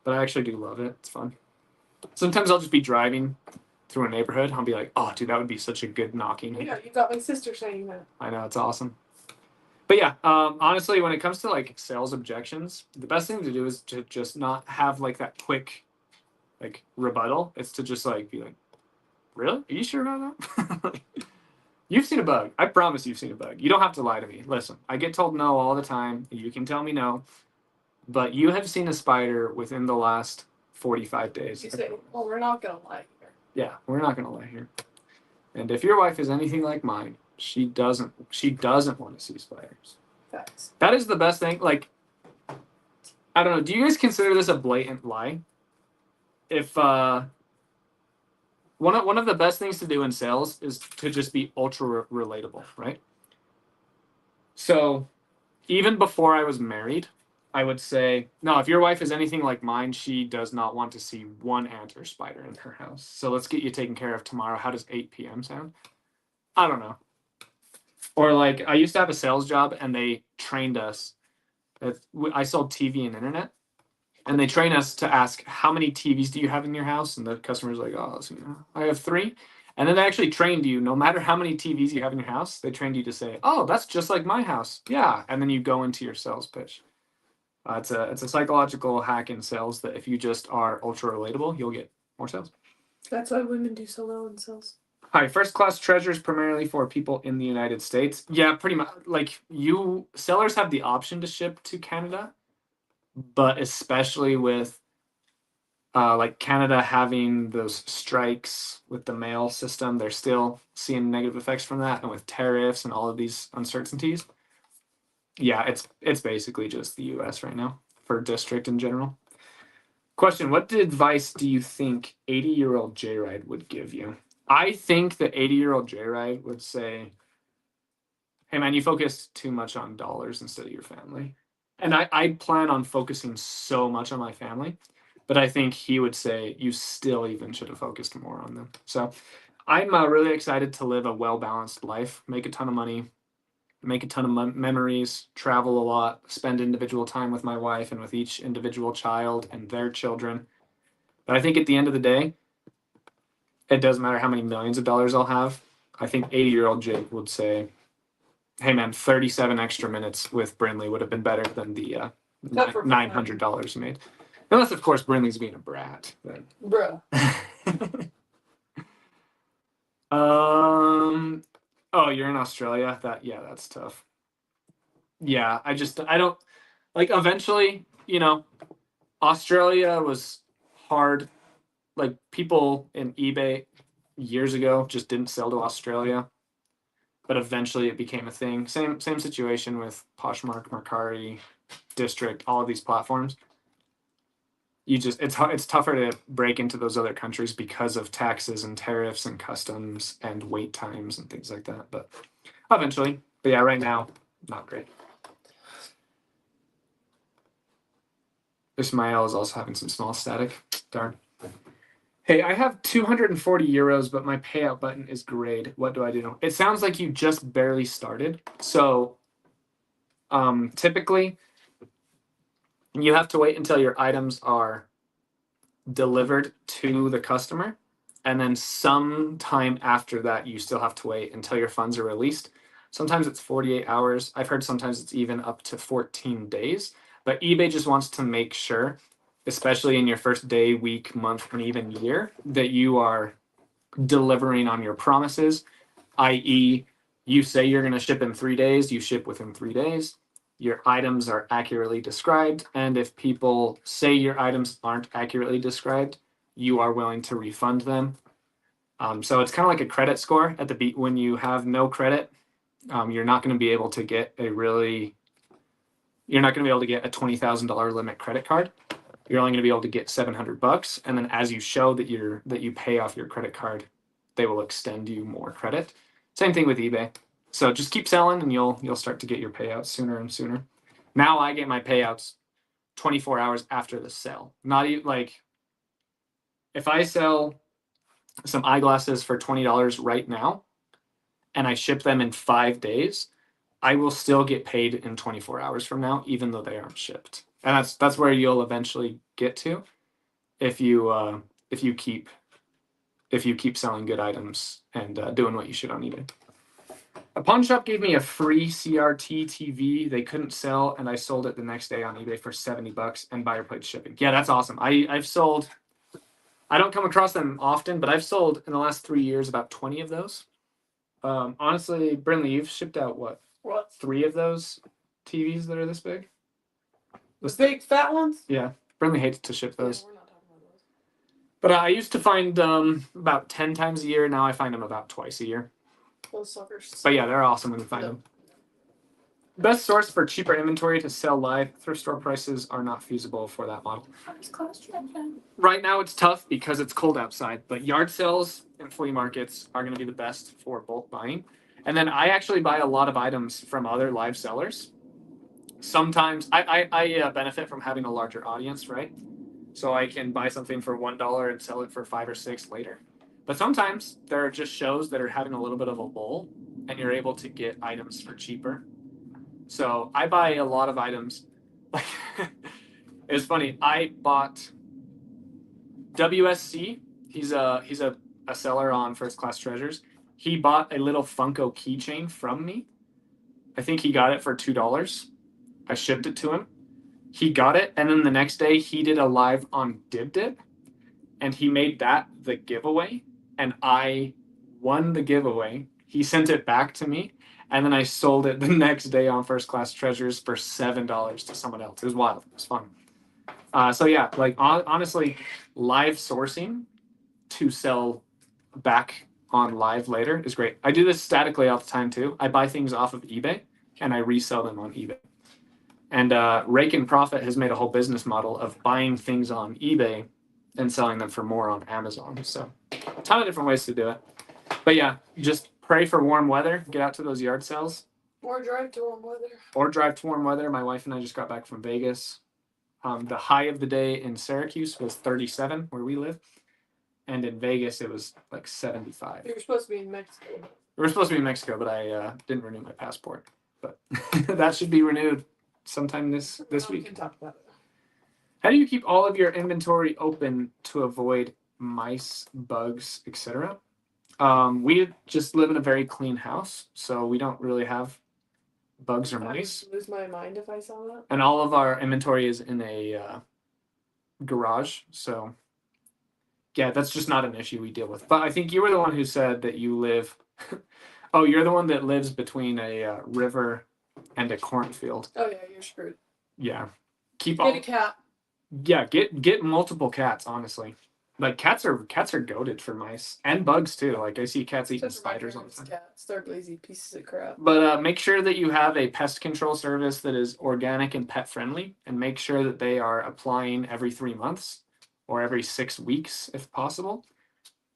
But I actually do love it. It's fun. Sometimes I'll just be driving through a neighborhood. I'll be like, oh, dude, that would be such a good knocking. Yeah, you got my sister saying that. I know, it's awesome. But yeah, honestly, when it comes to like sales objections, the best thing to do is to just not have like that quick like rebuttal. It's to just like be like, really? Are you sure about that? You've seen a bug. I promise you've seen a bug. You don't have to lie to me. Listen, I get told no all the time. You can tell me no. But you have seen a spider within the last 45 days. You say, well, we're not going to lie here. Yeah, we're not going to lie here. And if your wife is anything like mine, she doesn't want to see spiders. Facts. That is the best thing. Like, I don't know. Do you guys consider this a blatant lie? If one of the best things to do in sales is to just be ultra relatable, right? So even before I was married, I would say, no, if your wife is anything like mine, she does not want to see one ant or spider in her house. So let's get you taken care of tomorrow. How does 8 p.m. sound? I don't know. Or like I used to have a sales job and they trained us. I sold TV and internet. And they train us to ask, how many TVs do you have in your house? And the customer's like, oh, so, I have 3. And then they actually trained you, no matter how many TVs you have in your house, they trained you to say, oh, that's just like my house. Yeah. And then you go into your sales pitch. It's a psychological hack in sales that if you just are ultra relatable, you'll get more sales. That's why women do so well in sales. Hi, First Class Treasures primarily for people in the United States. Yeah, pretty much. Like sellers have the option to ship to Canada. But especially with like Canada having those strikes with the mail system, they're still seeing negative effects from that. And with tariffs and all of these uncertainties, yeah, it's basically just the US right now for district in general. Question, what advice do you think 80-year-old J-Ride would give you? I think the 80-year-old J-Ride would say, hey man, you focus too much on dollars instead of your family. And I plan on focusing so much on my family, but I think he would say you still even should have focused more on them. So I'm really excited to live a well-balanced life, make a ton of money, make a ton of memories, travel a lot, spend individual time with my wife and with each individual child and their children. But I think at the end of the day, it doesn't matter how many millions of dollars I'll have. I think 80-year-old Jake would say, hey man, 37 extra minutes with Brindley would have been better than the $900 made. Unless, of course, Brindley's being a brat. But... Bruh. Oh, you're in Australia? That's tough. Yeah, I don't like eventually, Australia was hard. Like people in eBay years ago just didn't sell to Australia. But eventually it became a thing. Same situation with Poshmark, Mercari, District, all of these platforms. It's tougher to break into those other countries because of taxes and tariffs and customs and wait times and things like that. But eventually, yeah, right now, not great. Ismail is also having some small static. Darn. Hey, I have 240 euros, but my payout button is grayed. What do I do? It sounds like you just barely started. So typically, you have to wait until your items are delivered to the customer. And then sometime after that, you still have to wait until your funds are released. Sometimes it's 48 hours. I've heard sometimes it's even up to 14 days. But eBay just wants to make sure, especially in your first day, week, month, and even year, that you are delivering on your promises, i.e., you say you're going to ship in 3 days, you ship within 3 days. Your items are accurately described, and if people say your items aren't accurately described, you are willing to refund them. So it's kind of like a credit score at the beat. When you have no credit, you're not going to be able to get a $20,000 limit credit card. You're only going to be able to get $700, and then as you show that you pay off your credit card, they will extend you more credit. Same thing with eBay. So just keep selling, and you'll start to get your payouts sooner and sooner. Now I get my payouts 24 hours after the sale. Not even like if I sell some eyeglasses for $20 right now, and I ship them in 5 days, I will still get paid in 24 hours from now, even though they aren't shipped. And that's where you'll eventually get to if you keep selling good items and doing what you should on eBay. A pawn shop gave me a free CRT TV they couldn't sell, and I sold it the next day on eBay for $70, and buyer paid shipping. Yeah, that's awesome. I've sold. I don't come across them often, but I've sold in the last 3 years about 20 of those. Honestly, Brindley, you've shipped out what? 3 of those TVs that are this big? The big fat ones? Yeah, Brindley hates to ship those. Yeah, we're not talking about those. But I used to find about 10 times a year. Now I find them about twice a year. Those suckers. But yeah, they're awesome when you find them. Best source for cheaper inventory to sell live. Thrift store prices are not feasible for that model. Right now it's tough because it's cold outside, but yard sales and flea markets are going to be the best for bulk buying. And then I actually buy a lot of items from other live sellers. Sometimes I benefit from having a larger audience, right? So I can buy something for $1 and sell it for 5 or 6 later. But sometimes there are just shows that are having a little bit of a lull, and you're able to get items for cheaper. So I buy a lot of items. Like it's funny. I bought WSC. He's a seller on First Class Treasures. He bought a little Funko keychain from me. I think he got it for $2. I shipped it to him. He got it, and then the next day he did a live on DibDib, and he made that the giveaway, and I won the giveaway. He sent it back to me, and then I sold it the next day on First Class Treasures for $7 to someone else. It was wild. It was fun. So yeah, like honestly, live sourcing to sell back on live later is great. I do this statically all the time too. I buy things off of eBay and I resell them on eBay. And Rake and Profit has made a whole business model of buying things on eBay and selling them for more on Amazon. So a ton of different ways to do it. But yeah, just pray for warm weather. Get out to those yard sales. Or drive to warm weather. Or drive to warm weather. My wife and I just got back from Vegas. The high of the day in Syracuse was 37, where we live. And in Vegas, it was like 75. You were supposed to be in Mexico. We were supposed to be in Mexico, but I didn't renew my passport. But that should be renewed sometime this week. We can talk about it. How do you keep all of your inventory open to avoid mice, bugs, etc.? We just live in a very clean house, so we don't really have bugs or I mice. would lose my mind if I saw that. And all of our inventory is in a garage, so yeah, that's just not an issue we deal with. But I think you were the one who said that you live. Oh, you're the one that lives between a river and a cornfield. Oh yeah, you're screwed. Yeah, keep Get a cat. Yeah, get multiple cats. Honestly, like cats are goated for mice and bugs too. Like I see cats eating Except for my spiders all the parents' time. cats. They're lazy pieces of crap. But make sure that you have a pest control service that is organic and pet friendly, and make sure that they are applying every 3 months or every 6 weeks if possible.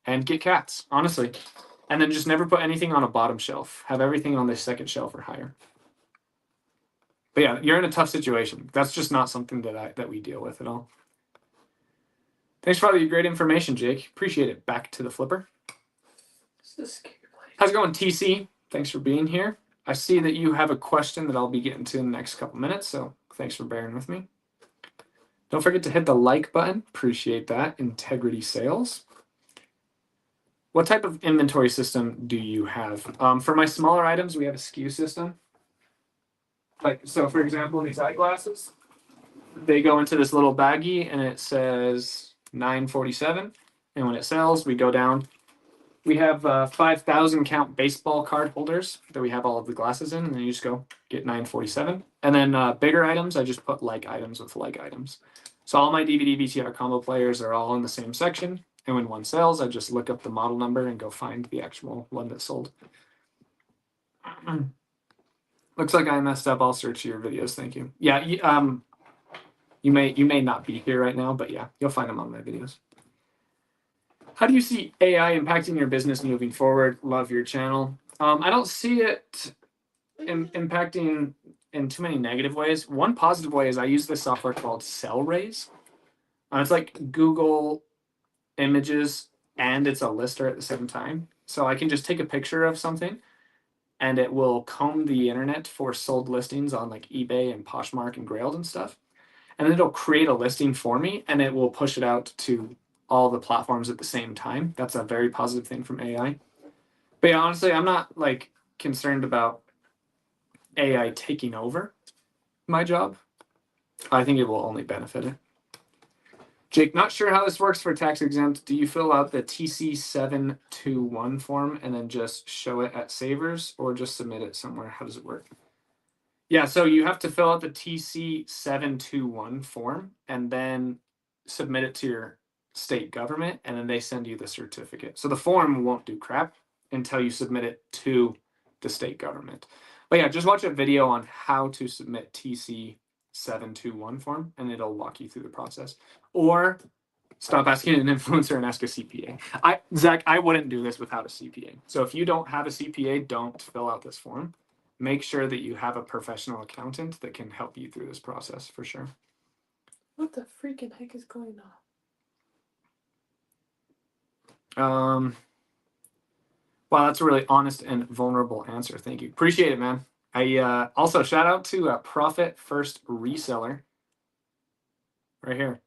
And get cats, honestly. And then just never put anything on a bottom shelf. Have everything on the second shelf or higher. But yeah, you're in a tough situation. That's just not something that we deal with at all. Thanks for all your great information, Jake. Appreciate it. Back to the flipper. This is scary. How's it going, TC? Thanks for being here. I see that you have a question that I'll be getting to in the next couple minutes, so thanks for bearing with me. Don't forget to hit the like button. Appreciate that. Integrity Sales. What type of inventory system do you have? For my smaller items, we have a SKU system. Like, so for example, these eyeglasses, they go into this little baggie and it says $9.47. And when it sells, we go down. We have 5,000 count baseball card holders that we have all of the glasses in, and then you just go get $9.47. And then bigger items, I just put like items with like items. So all my DVD VCR combo players are all in the same section. And when one sells, I just look up the model number and go find the actual one that sold. Looks like I messed up. I'll search your videos. Thank you. Yeah, you may not be here right now, but yeah, you'll find them on my videos. How do you see AI impacting your business moving forward? Love your channel. I don't see it impacting in too many negative ways. One positive way is I use this software called Sellraise. It's like Google Images and it's a lister at the same time. So I can just take a picture of something and it will comb the internet for sold listings on like eBay and Poshmark and Grailed and stuff. And then it'll create a listing for me and it will push it out to all the platforms at the same time. That's a very positive thing from AI. But yeah, honestly, I'm not like concerned about AI taking over my job. I think it will only benefit it. Jake, not sure how this works for tax exempt. Do you fill out the TC721 form and then just show it at Savers or just submit it somewhere? How does it work? Yeah, so you have to fill out the TC721 form and then submit it to your state government, and then they send you the certificate. So the form won't do crap until you submit it to the state government. But yeah, just watch a video on how to submit TC721 form, and it'll walk you through the process. Or stop asking an influencer and ask a CPA. Zach, I wouldn't do this without a CPA. So if you don't have a CPA, don't fill out this form. Make sure that you have a professional accountant that can help you through this process for sure. What the freaking heck is going on? Wow, that's a really honest and vulnerable answer. Thank you. Appreciate it, man. I also shout out to Profit First Reseller right here.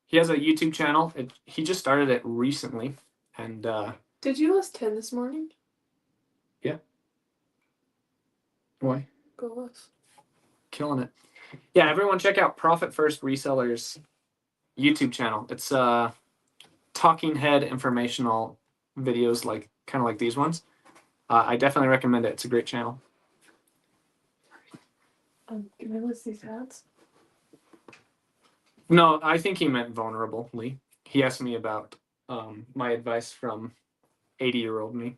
He has a YouTube channel. He just started it recently. And Did you list 10 this morning? yeah. Why? Go us. Killing it. Yeah, everyone check out Profit First Resellers YouTube channel. It's talking head informational videos like kind of like these ones. I definitely recommend it. It's a great channel. Can I list these hats? No, I think he meant vulnerably. He asked me about my advice from 80-year-old me.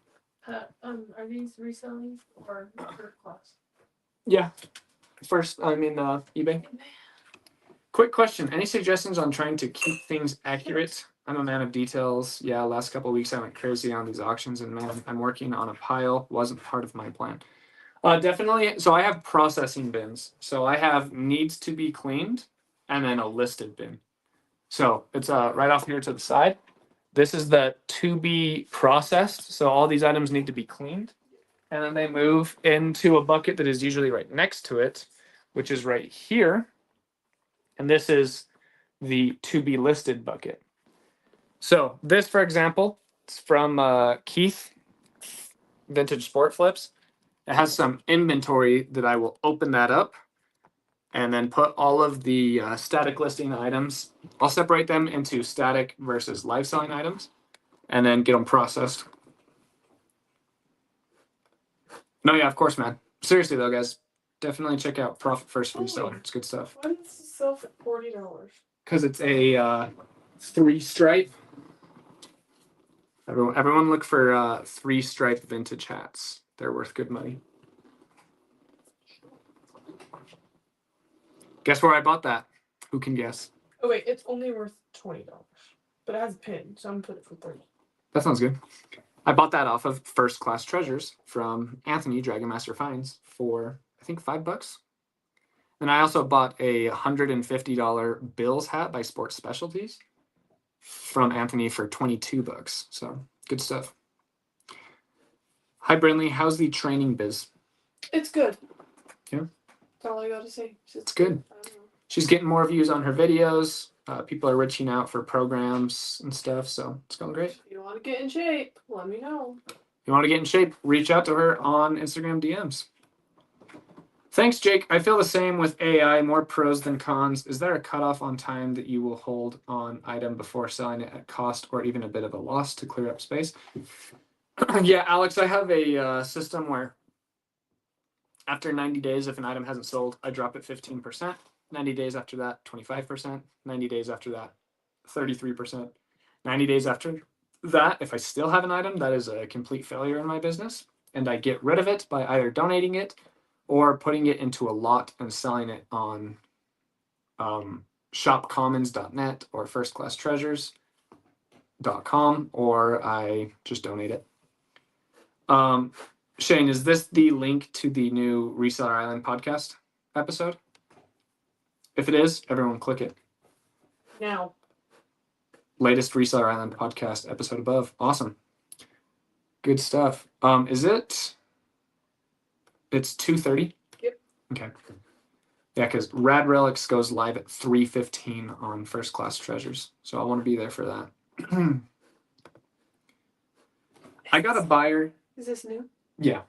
Are these reselling or third class? Yeah. First, I'm in eBay. Quick question. Any suggestions on trying to keep things accurate? I'm a man of details. Yeah, last couple of weeks I went crazy on these auctions, and man, I'm working on a pile. Wasn't part of my plan. Definitely. So I have processing bins. So I have needs to be cleaned and then a listed bin. So it's right off here to the side. This is the to be processed. So all these items need to be cleaned. And then they move into a bucket that is usually right next to it, which is right here. And this is the to be listed bucket. So this, for example, it's from Keith. vintage sport flips. It has some inventory that I will open that up and then put all of the static listing items. I'll separate them into static versus live selling items and then get them processed. No, yeah, of course, man. Seriously though, guys, definitely check out Profit First Reseller. It's good stuff. Why does it sell for $40? Because it's a 3-stripe. Everyone look for 3-stripe vintage hats. They're worth good money. Guess where I bought that? Who can guess? Oh wait, it's only worth $20, but it has a pin, so I'm gonna put it for $30. That sounds good. I bought that off of First Class Treasures from Anthony Dragon Master Finds for I think $5. And I also bought a $150 Bills hat by Sports Specialties from Anthony for $22. So good stuff. Hi Brinley, how's the training biz? It's good. Yeah. That's all I gotta say. It's good. I don't know. She's getting more views on her videos. People are reaching out for programs and stuff, so it's going great. If you want to get in shape, let me know. If you want to get in shape, reach out to her on Instagram DMs. Thanks, Jake. I feel the same with AI, more pros than cons. Is there a cutoff on time that you will hold on item before selling it at cost or even a bit of a loss to clear up space? Yeah, Alex, I have a system where after 90 days, if an item hasn't sold, I drop it 15%. 90 days after that, 25%. 90 days after that, 33%. 90 days after that, if I still have an item that is a complete failure in my business, and I get rid of it by either donating it or putting it into a lot and selling it on shopcommons.net or firstclasstreasures.com, or I just donate it. Shane, is this the link to the new Reseller Island podcast episode? If it is, everyone click it. Now. Latest Reseller Island podcast episode above. Awesome. Good stuff. Is it? It's 2:30? Yep. Okay. Yeah, because Rad Relics goes live at 3:15 on First Class Treasures. So I want to be there for that. I got a buyer. Is this new? Yeah.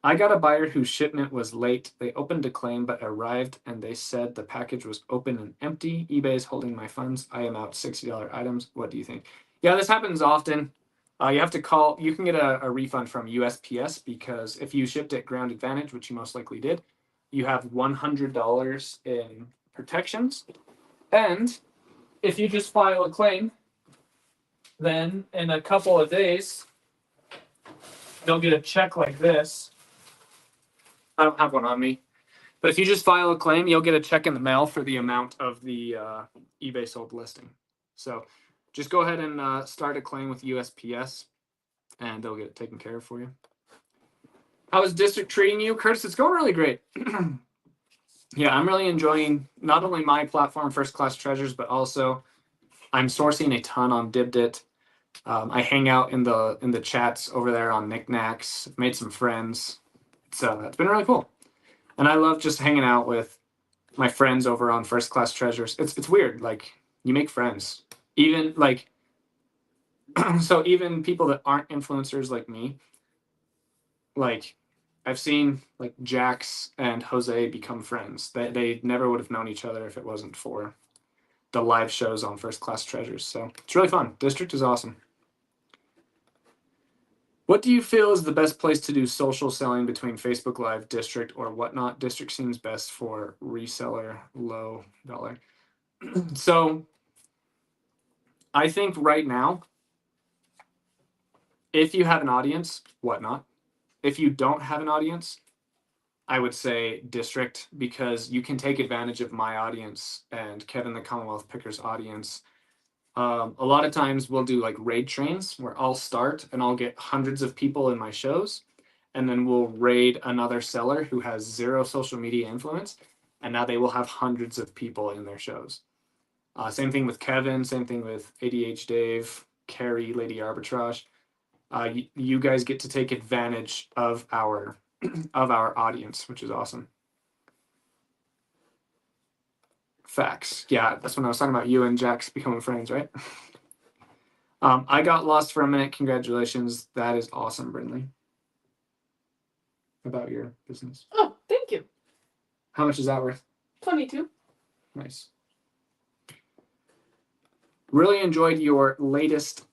I got a buyer whose shipment was late. They opened a claim but arrived and they said the package was open and empty. eBay is holding my funds. I am out $60 items. What do you think? Yeah, this happens often. You have to call. You can get a refund from USPS because if you shipped at Ground Advantage, which you most likely did, you have $100 in protections. And if you just file a claim, then in a couple of days, they'll get a check like this. I don't have one on me. But if you just file a claim, you'll get a check in the mail for the amount of the eBay sold listing. So just go ahead and start a claim with USPS, and they'll get it taken care of for you. How is District treating you? Curtis, it's going really great. Yeah, I'm really enjoying not only my platform, First Class Treasures, but also I'm sourcing a ton on Dibdit. I hang out in the chats over there on Knickknacks. Made some friends. It's been really cool, and I love just hanging out with my friends over on First Class Treasures. It's weird, like you make friends, even like so even people that aren't influencers like me. Like I've seen like Jax and Jose become friends. They never would have known each other if it wasn't for the live shows on First Class Treasures. So it's really fun. District is awesome. What do you feel is the best place to do social selling between Facebook Live, District, or whatnot? District seems best for reseller, low dollar. So I think right now, if you have an audience, whatnot. If you don't have an audience, I would say District, because you can take advantage of my audience and Kevin the Commonwealth Picker's audience. A lot of times we'll do like raid trains where I'll start and I'll get hundreds of people in my shows, and then we'll raid another seller who has zero social media influence, and now they will have hundreds of people in their shows. Same thing with Kevin, same thing with ADH Dave, Carrie, Lady Arbitrage. You guys get to take advantage of our audience, which is awesome. Facts. Yeah, that's when I was talking about you and Jax becoming friends, right? I got lost for a minute. Congratulations. That is awesome, Brinley. About your business. Oh, thank you. How much is that worth? 22. Nice. Really enjoyed your latest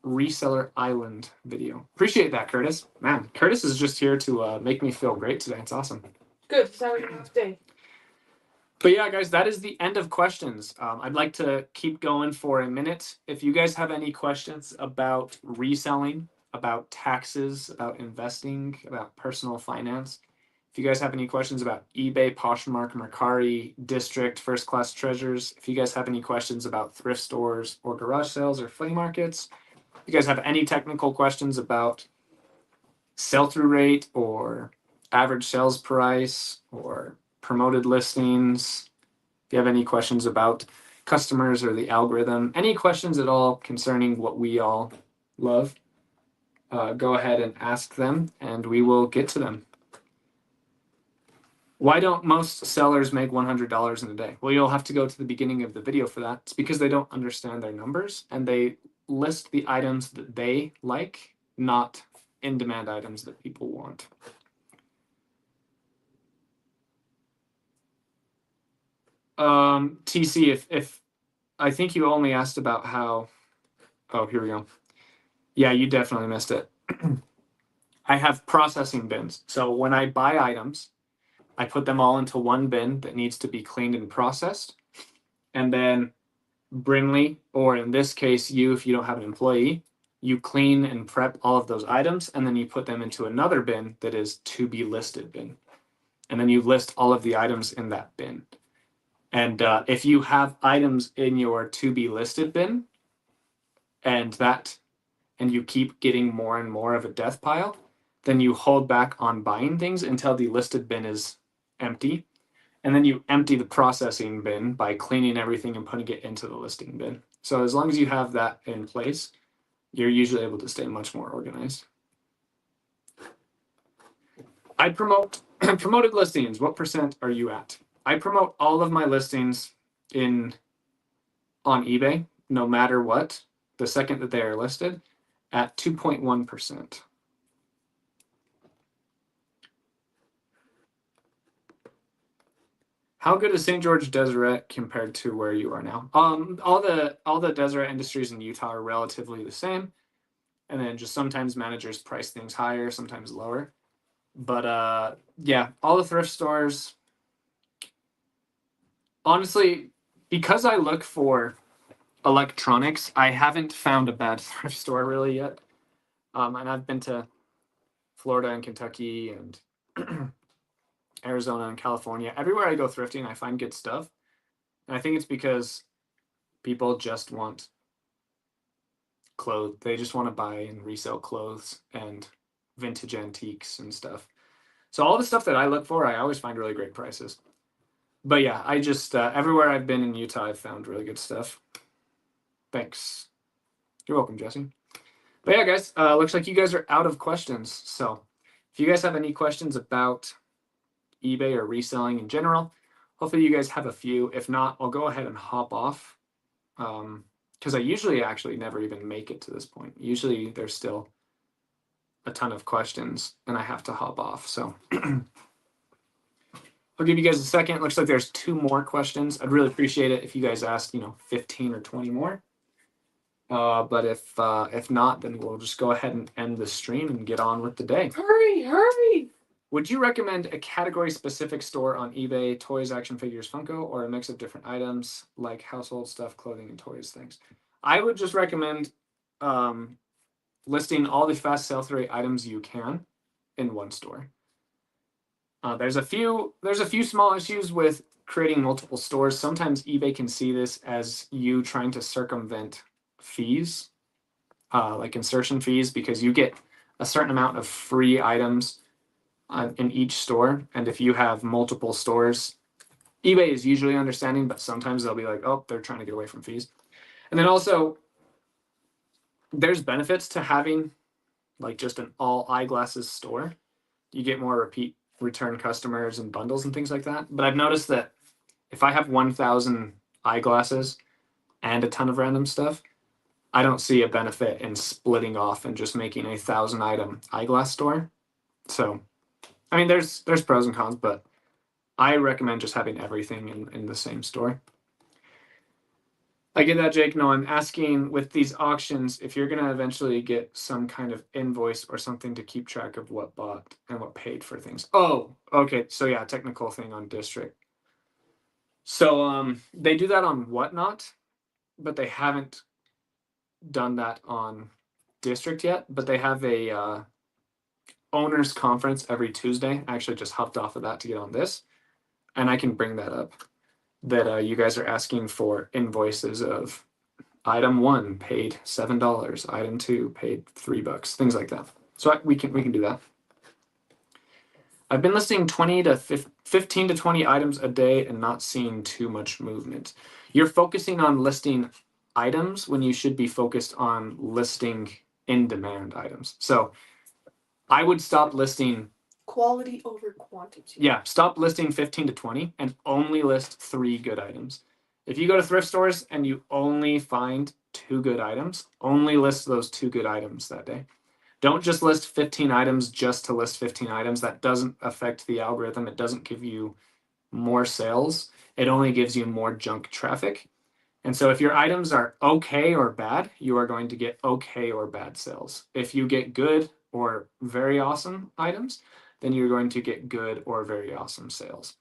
Reseller Island video. Appreciate that, Curtis. Man, Curtis is just here to make me feel great today. It's awesome. Good. It's having a rough day. But yeah, guys, that is the end of questions. I'd like to keep going for a minute. If you guys have any questions about reselling, about taxes, about investing, about personal finance, if you guys have any questions about eBay, Poshmark, Mercari, District, First Class Treasures, if you guys have any questions about thrift stores or garage sales or flea markets, if you guys have any technical questions about sell-through rate or average sales price or promoted listings, if you have any questions about customers or the algorithm, any questions at all concerning what we all love, go ahead and ask them and we will get to them. Why don't most sellers make $100 in a day? Well, you'll have to go to the beginning of the video for that. It's because they don't understand their numbers and they list the items that they like, not in-demand items that people want. TC, if I think you only asked about how, oh, here we go. Yeah, you definitely missed it. I have processing bins. So when I buy items, I put them all into one bin that needs to be cleaned and processed. And then Brinley, or in this case, you, if you don't have an employee, you clean and prep all of those items, and then you put them into another bin that is to be listed bin. And then you list all of the items in that bin. And if you have items in your to be listed bin, and you keep getting more and more of a death pile, then you hold back on buying things until the listed bin is empty. And then you empty the processing bin by cleaning everything and putting it into the listing bin. So as long as you have that in place, you're usually able to stay much more organized. I promote promoted listings. What percent are you at? I promote all of my listings on eBay, no matter what, the second that they are listed, at 2.1%. How good is St. George Deseret compared to where you are now? All the Deseret industries in Utah are relatively the same, and then just sometimes managers price things higher, sometimes lower. But yeah, all the thrift stores. Honestly, because I look for electronics, I haven't found a bad thrift store really yet. And I've been to Florida and Kentucky and Arizona and California. Everywhere I go thrifting, I find good stuff. And I think it's because people just want clothes. They just want to buy and resell clothes and vintage antiques and stuff. So all the stuff that I look for, I always find really great prices. But yeah, I just, everywhere I've been in Utah, I've found really good stuff. Thanks. You're welcome, Jesse. But yeah, guys, looks like you guys are out of questions. So if you guys have any questions about eBay or reselling in general, hopefully you guys have a few. If not, I'll go ahead and hop off. Because I usually actually never even make it to this point. Usually there's still a ton of questions and I have to hop off. So I'll give you guys a second. It looks like there's 2 more questions. I'd really appreciate it if you guys asked, 15 or 20 more. But if not, then we'll just go ahead and end the stream and get on with the day. Hurry! Would you recommend a category-specific store on eBay, toys, action figures, Funko, or a mix of different items like household stuff, clothing, and toys things? I would just recommend listing all the fast sell-through items you can in one store. There's a few small issues with creating multiple stores. Sometimes eBay can see this as you trying to circumvent fees, like insertion fees, because you get a certain amount of free items in each store. And if you have multiple stores, eBay is usually understanding, but sometimes they'll be like, oh, they're trying to get away from fees. And then also, there's benefits to having like just an all eyeglasses store. You get more repeat return customers and bundles and things like that. But I've noticed that if I have 1,000 eyeglasses and a ton of random stuff, I don't see a benefit in splitting off and just making a 1,000 item eyeglass store. So, I mean, there's pros and cons, but I recommend just having everything in the same store. I get that, Jake. No, I'm asking with these auctions, if you're going to eventually get some kind of invoice or something to keep track of what bought and what paid for things. Oh, okay. So yeah, technical thing on district. So they do that on Whatnot, but they haven't done that on district yet. But they have a owners conference every Tuesday. I actually just hopped off of that to get on this, and I can bring that up. That you guys are asking for invoices of item 1 paid $7, item 2 paid $3, things like that. So we can do that. I've been listing 15 to 20 items a day and not seeing too much movement. You're focusing on listing items when you should be focused on listing in demand items. So I would stop listing Quality over quantity. Yeah, stop listing 15 to 20 and only list 3 good items. If you go to thrift stores and you only find 2 good items, only list those 2 good items that day. Don't just list 15 items just to list 15 items. That doesn't affect the algorithm. It doesn't give you more sales. It only gives you more junk traffic. And so if your items are okay or bad, you are going to get okay or bad sales. If you get good or very awesome items, then you're going to get good or very awesome sales.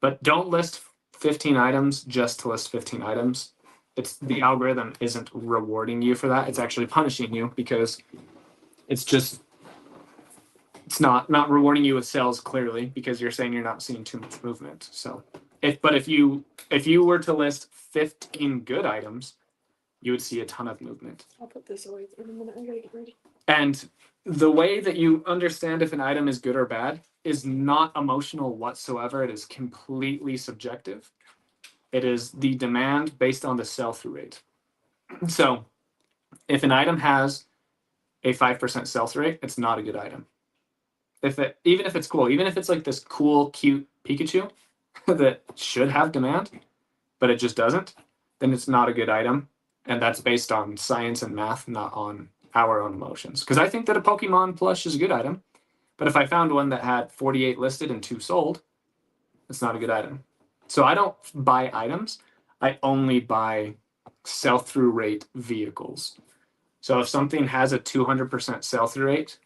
But don't list 15 items just to list 15 items. The algorithm isn't rewarding you for that. It's actually punishing you because it's not rewarding you with sales clearly because you're saying you're not seeing too much movement. So if you were to list 15 good items, you would see a ton of movement. I'll put this away in a minute. I gotta get ready. And the way that you understand if an item is good or bad is not emotional whatsoever. It is completely subjective. It is the demand based on the sell-through rate. So if an item has a 5% sell-through rate, it's not a good item. Even if it's cool, even if it's like this cool, cute Pikachu that should have demand, but it just doesn't, then it's not a good item. And that's based on science and math, not on our own emotions. Because I think that a Pokemon plush is a good item, but if I found one that had 48 listed and 2 sold, it's not a good item. So I don't buy items. I only buy sell-through rate vehicles. So if something has a 200% sell-through rate,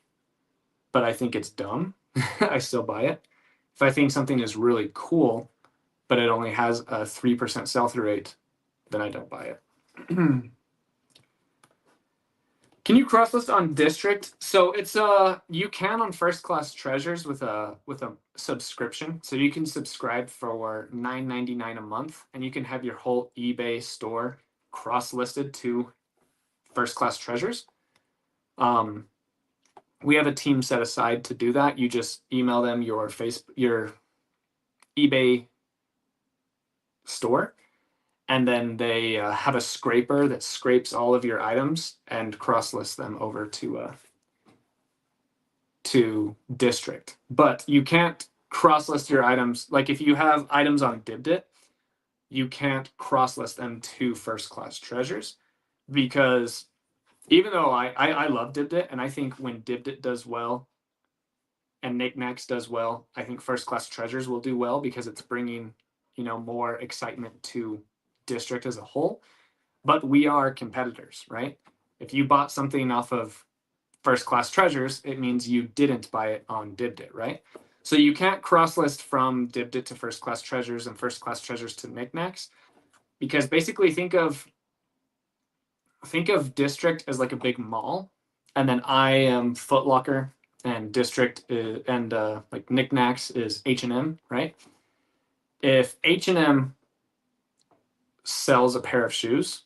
but I think it's dumb, I still buy it. If I think something is really cool, but it only has a 3% sell-through rate, then I don't buy it. Can you cross list on district? So it's you can on First Class Treasures with a subscription. So you can subscribe for $9.99 a month, and you can have your whole eBay store cross listed to First Class Treasures. We have a team set aside to do that. You just email them your eBay store, and then they have a scraper that scrapes all of your items and cross-lists them over to district. But you can't cross-list your items. Like if you have items on DibDit, you can't cross-list them to First Class Treasures, because even though I love DibDit, and I think when DibDit does well and Knickknacks does well, I think First Class Treasures will do well because it's bringing, more excitement to district as a whole. But we are competitors, right? If you bought something off of First Class Treasures, it means you didn't buy it on DibDit, right? So you can't cross-list from DibDit to First Class Treasures and First Class Treasures to Knickknacks, because basically think of district as like a big mall, and then I am Foot Locker, and district is, and like Knickknacks is H&M, right? If H&M sells a pair of shoes,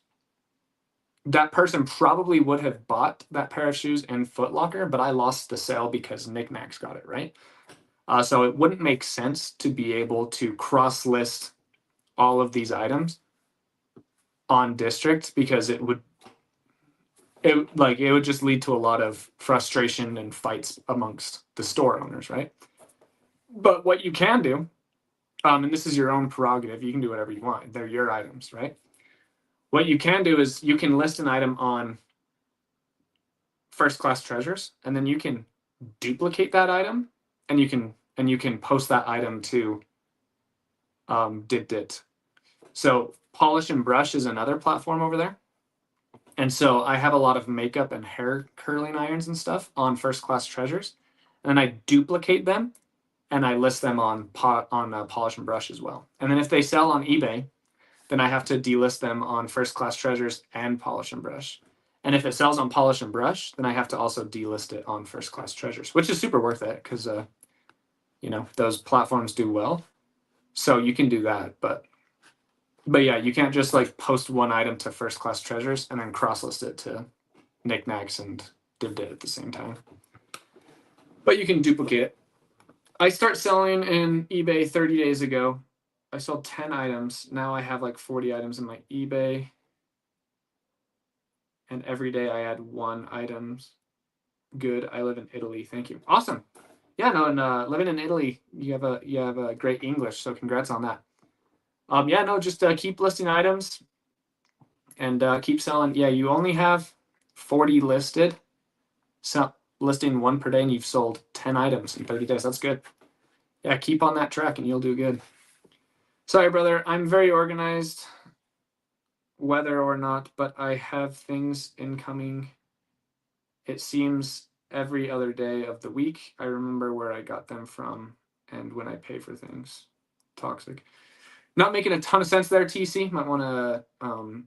that person probably would have bought that pair of shoes in Foot Locker, but I lost the sale because Knickknacks got it, right? So it wouldn't make sense to be able to cross-list all of these items on district, because it would just lead to a lot of frustration and fights amongst the store owners, right? But what you can do, and this is your own prerogative, you can do whatever you want. They're your items, right? What you can do is you can list an item on first class treasures, and then you can duplicate that item, and you can post that item to Dit. So Polish and Brush is another platform over there. And so I have a lot of makeup and hair curling irons and stuff on first class treasures, and then I duplicate them and I list them on Polish and Brush as well. And then if they sell on eBay, then I have to delist them on first class treasures and Polish and Brush. And if it sells on Polish and Brush, then I have to also delist it on first class treasures, which is super worth it because those platforms do well. So you can do that, but yeah, you can't just like post one item to first class treasures and then cross list it to knickknacks and Dit at the same time. But you can duplicate it. I start selling in eBay 30 days ago. I sold 10 items. Now I have like 40 items in my eBay. And every day I add 1 item. Good. I live in Italy. Thank you. Awesome. Yeah, no, and living in Italy, you have a great English, so congrats on that. Yeah, no, just keep listing items and keep selling. Yeah, you only have 40 listed. So listing 1 per day, and you've sold 10 items in 30 days. That's good. Yeah, keep on that track and you'll do good. Sorry, brother. I'm very organized, whether or not, but I have things incoming. It seems every other day of the week. I remember where I got them from and when I pay for things. Toxic. Not making a ton of sense there, TC. Might want to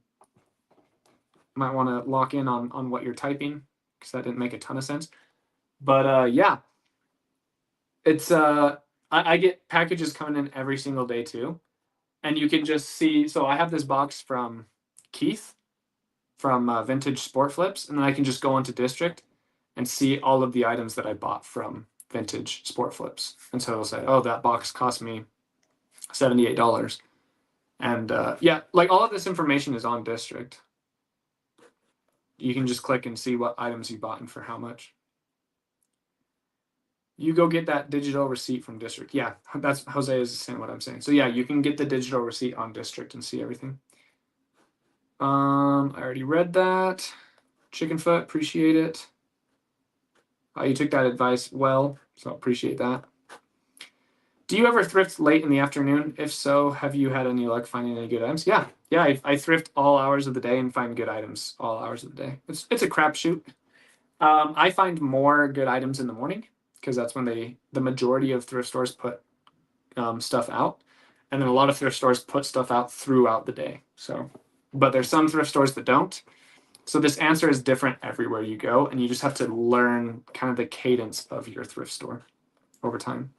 lock in on what you're typing because that didn't make a ton of sense. But yeah, it's I get packages coming in every single day too, and you can just see. So I have this box from Keith from Vintage Sport Flips, and then I can just go into District and see all of the items that I bought from Vintage Sport Flips, and so it'll say, oh, that box cost me $78. And yeah, like all of this information is on District. You can just click and see what items you bought and for how much. You go get that digital receipt from District. Yeah, that's Jose is saying what I'm saying. So yeah, you can get the digital receipt on District and see everything. I already read that. Chicken foot, appreciate it. You took that advice well, so appreciate that. Do you ever thrift late in the afternoon? If so, have you had any luck finding any good items? Yeah, I thrift all hours of the day and find good items all hours of the day. It's a crapshoot. I find more good items in the morning because that's when the majority of thrift stores put stuff out, and then a lot of thrift stores put stuff out throughout the day. So, but there's some thrift stores that don't. So this answer is different everywhere you go, and you just have to learn kind of the cadence of your thrift store over time.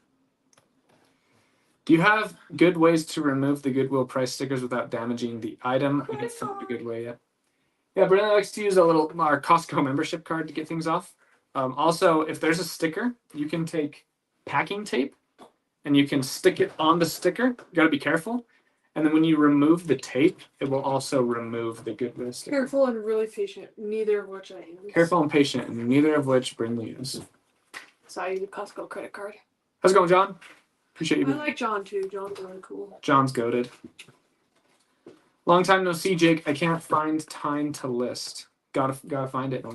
Do you have good ways to remove the Goodwill price stickers without damaging the item? I haven't found a good way yet. Yeah, Brenda likes to use our Costco membership card to get things off. Also, if there's a sticker, you can take packing tape and you can stick it on the sticker. You gotta be careful. And then when you remove the tape, it will also remove the Goodwill sticker. Careful and really patient, neither of which I use. Careful and patient, and neither of which Brenda uses. So I use a Costco credit card. How's it going, John? Appreciate you. I like John too. John's really cool. John's goated. Long time no see, Jake. I can't find time to list. Gotta find it.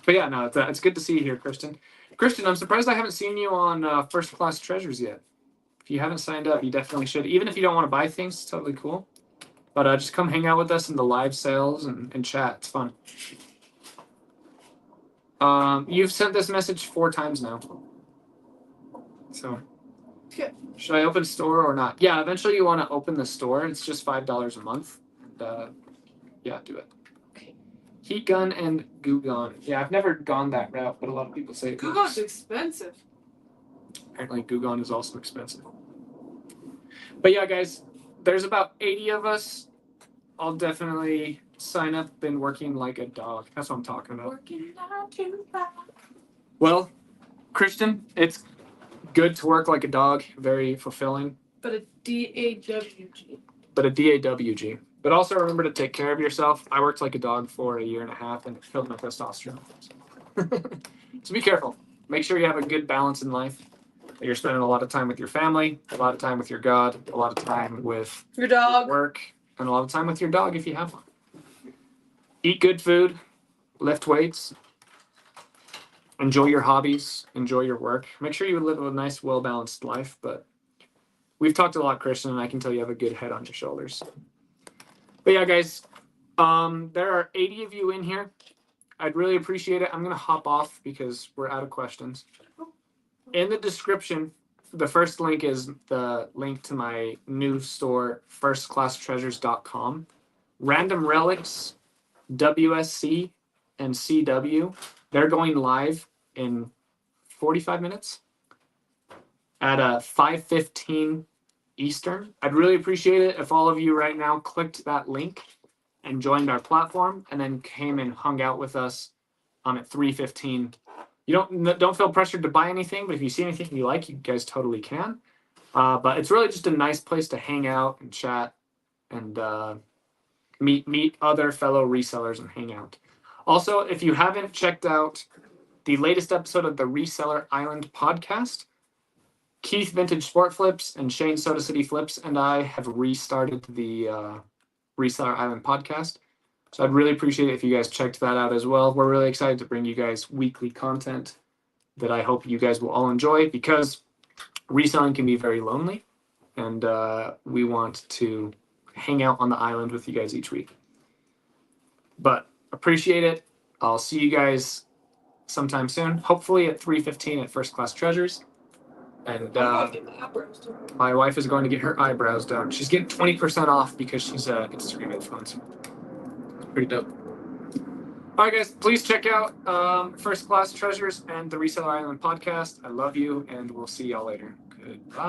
But yeah, no, it's good to see you here, Kristen. Kristen, I'm surprised I haven't seen you on First Class Treasures yet. If you haven't signed up, you definitely should. Even if you don't want to buy things, it's totally cool. But just come hang out with us in the live sales and chat. It's fun. You've sent this message 4 times now. So, should I open store or not? Yeah, eventually you want to open the store. It's just $5 a month. And, yeah, do it. Okay. Heat gun and Goo Gone. Yeah, I've never gone that route, but a lot of people say Goo Gone's expensive. Apparently, Goo Gone is also expensive. But yeah, guys, there's about 80 of us. I'll definitely sign up. Been working like a dog. That's what I'm talking about. Working 9 to 5. Well, Christian, it's good to work like a dog. Very fulfilling. But a DAWG. But a DAWG. But also remember to take care of yourself. I worked like a dog for 1.5 years and it killed my testosterone. So be careful. Make sure you have a good balance in life. That you're spending a lot of time with your family, a lot of time with your God, a lot of time with your dog, work, and a lot of time with your dog if you have one. Eat good food, lift weights. enjoy your hobbies, enjoy your work. Make sure you live a nice, well-balanced life. But we've talked a lot, Christian, and I can tell you have a good head on your shoulders. But yeah, guys, there are 80 of you in here. I'd really appreciate it. I'm going to hop off because we're out of questions. In the description, the first link is the link to my new store, firstclasstreasures.com. Random Relics, WSC, and CW, they're going live in 45 minutes at 5:15 Eastern. I'd really appreciate it if all of you right now clicked that link and joined our platform and then came and hung out with us at 3:15. You don't feel pressured to buy anything, but if you see anything you like, you guys totally can. But it's really just a nice place to hang out and chat and meet other fellow resellers and hang out. Also, if you haven't checked out the latest episode of the Reseller Island podcast, Keith Vintage Sport Flips and Shane Soda City Flips and I have restarted the Reseller Island podcast. So I'd really appreciate it if you guys checked that out as well. We're really excited to bring you guys weekly content that I hope you guys will all enjoy, because reselling can be very lonely, and we want to hang out on the island with you guys each week. But appreciate it. I'll see you guys sometime soon, hopefully at 3:15 at First Class Treasures. And my wife is going to get her eyebrows done. She's getting 20% off because she's an Instagram influencer. Pretty dope. All right, guys, please check out First Class Treasures and the Reseller Island podcast. I love you, and we'll see y'all later. Goodbye.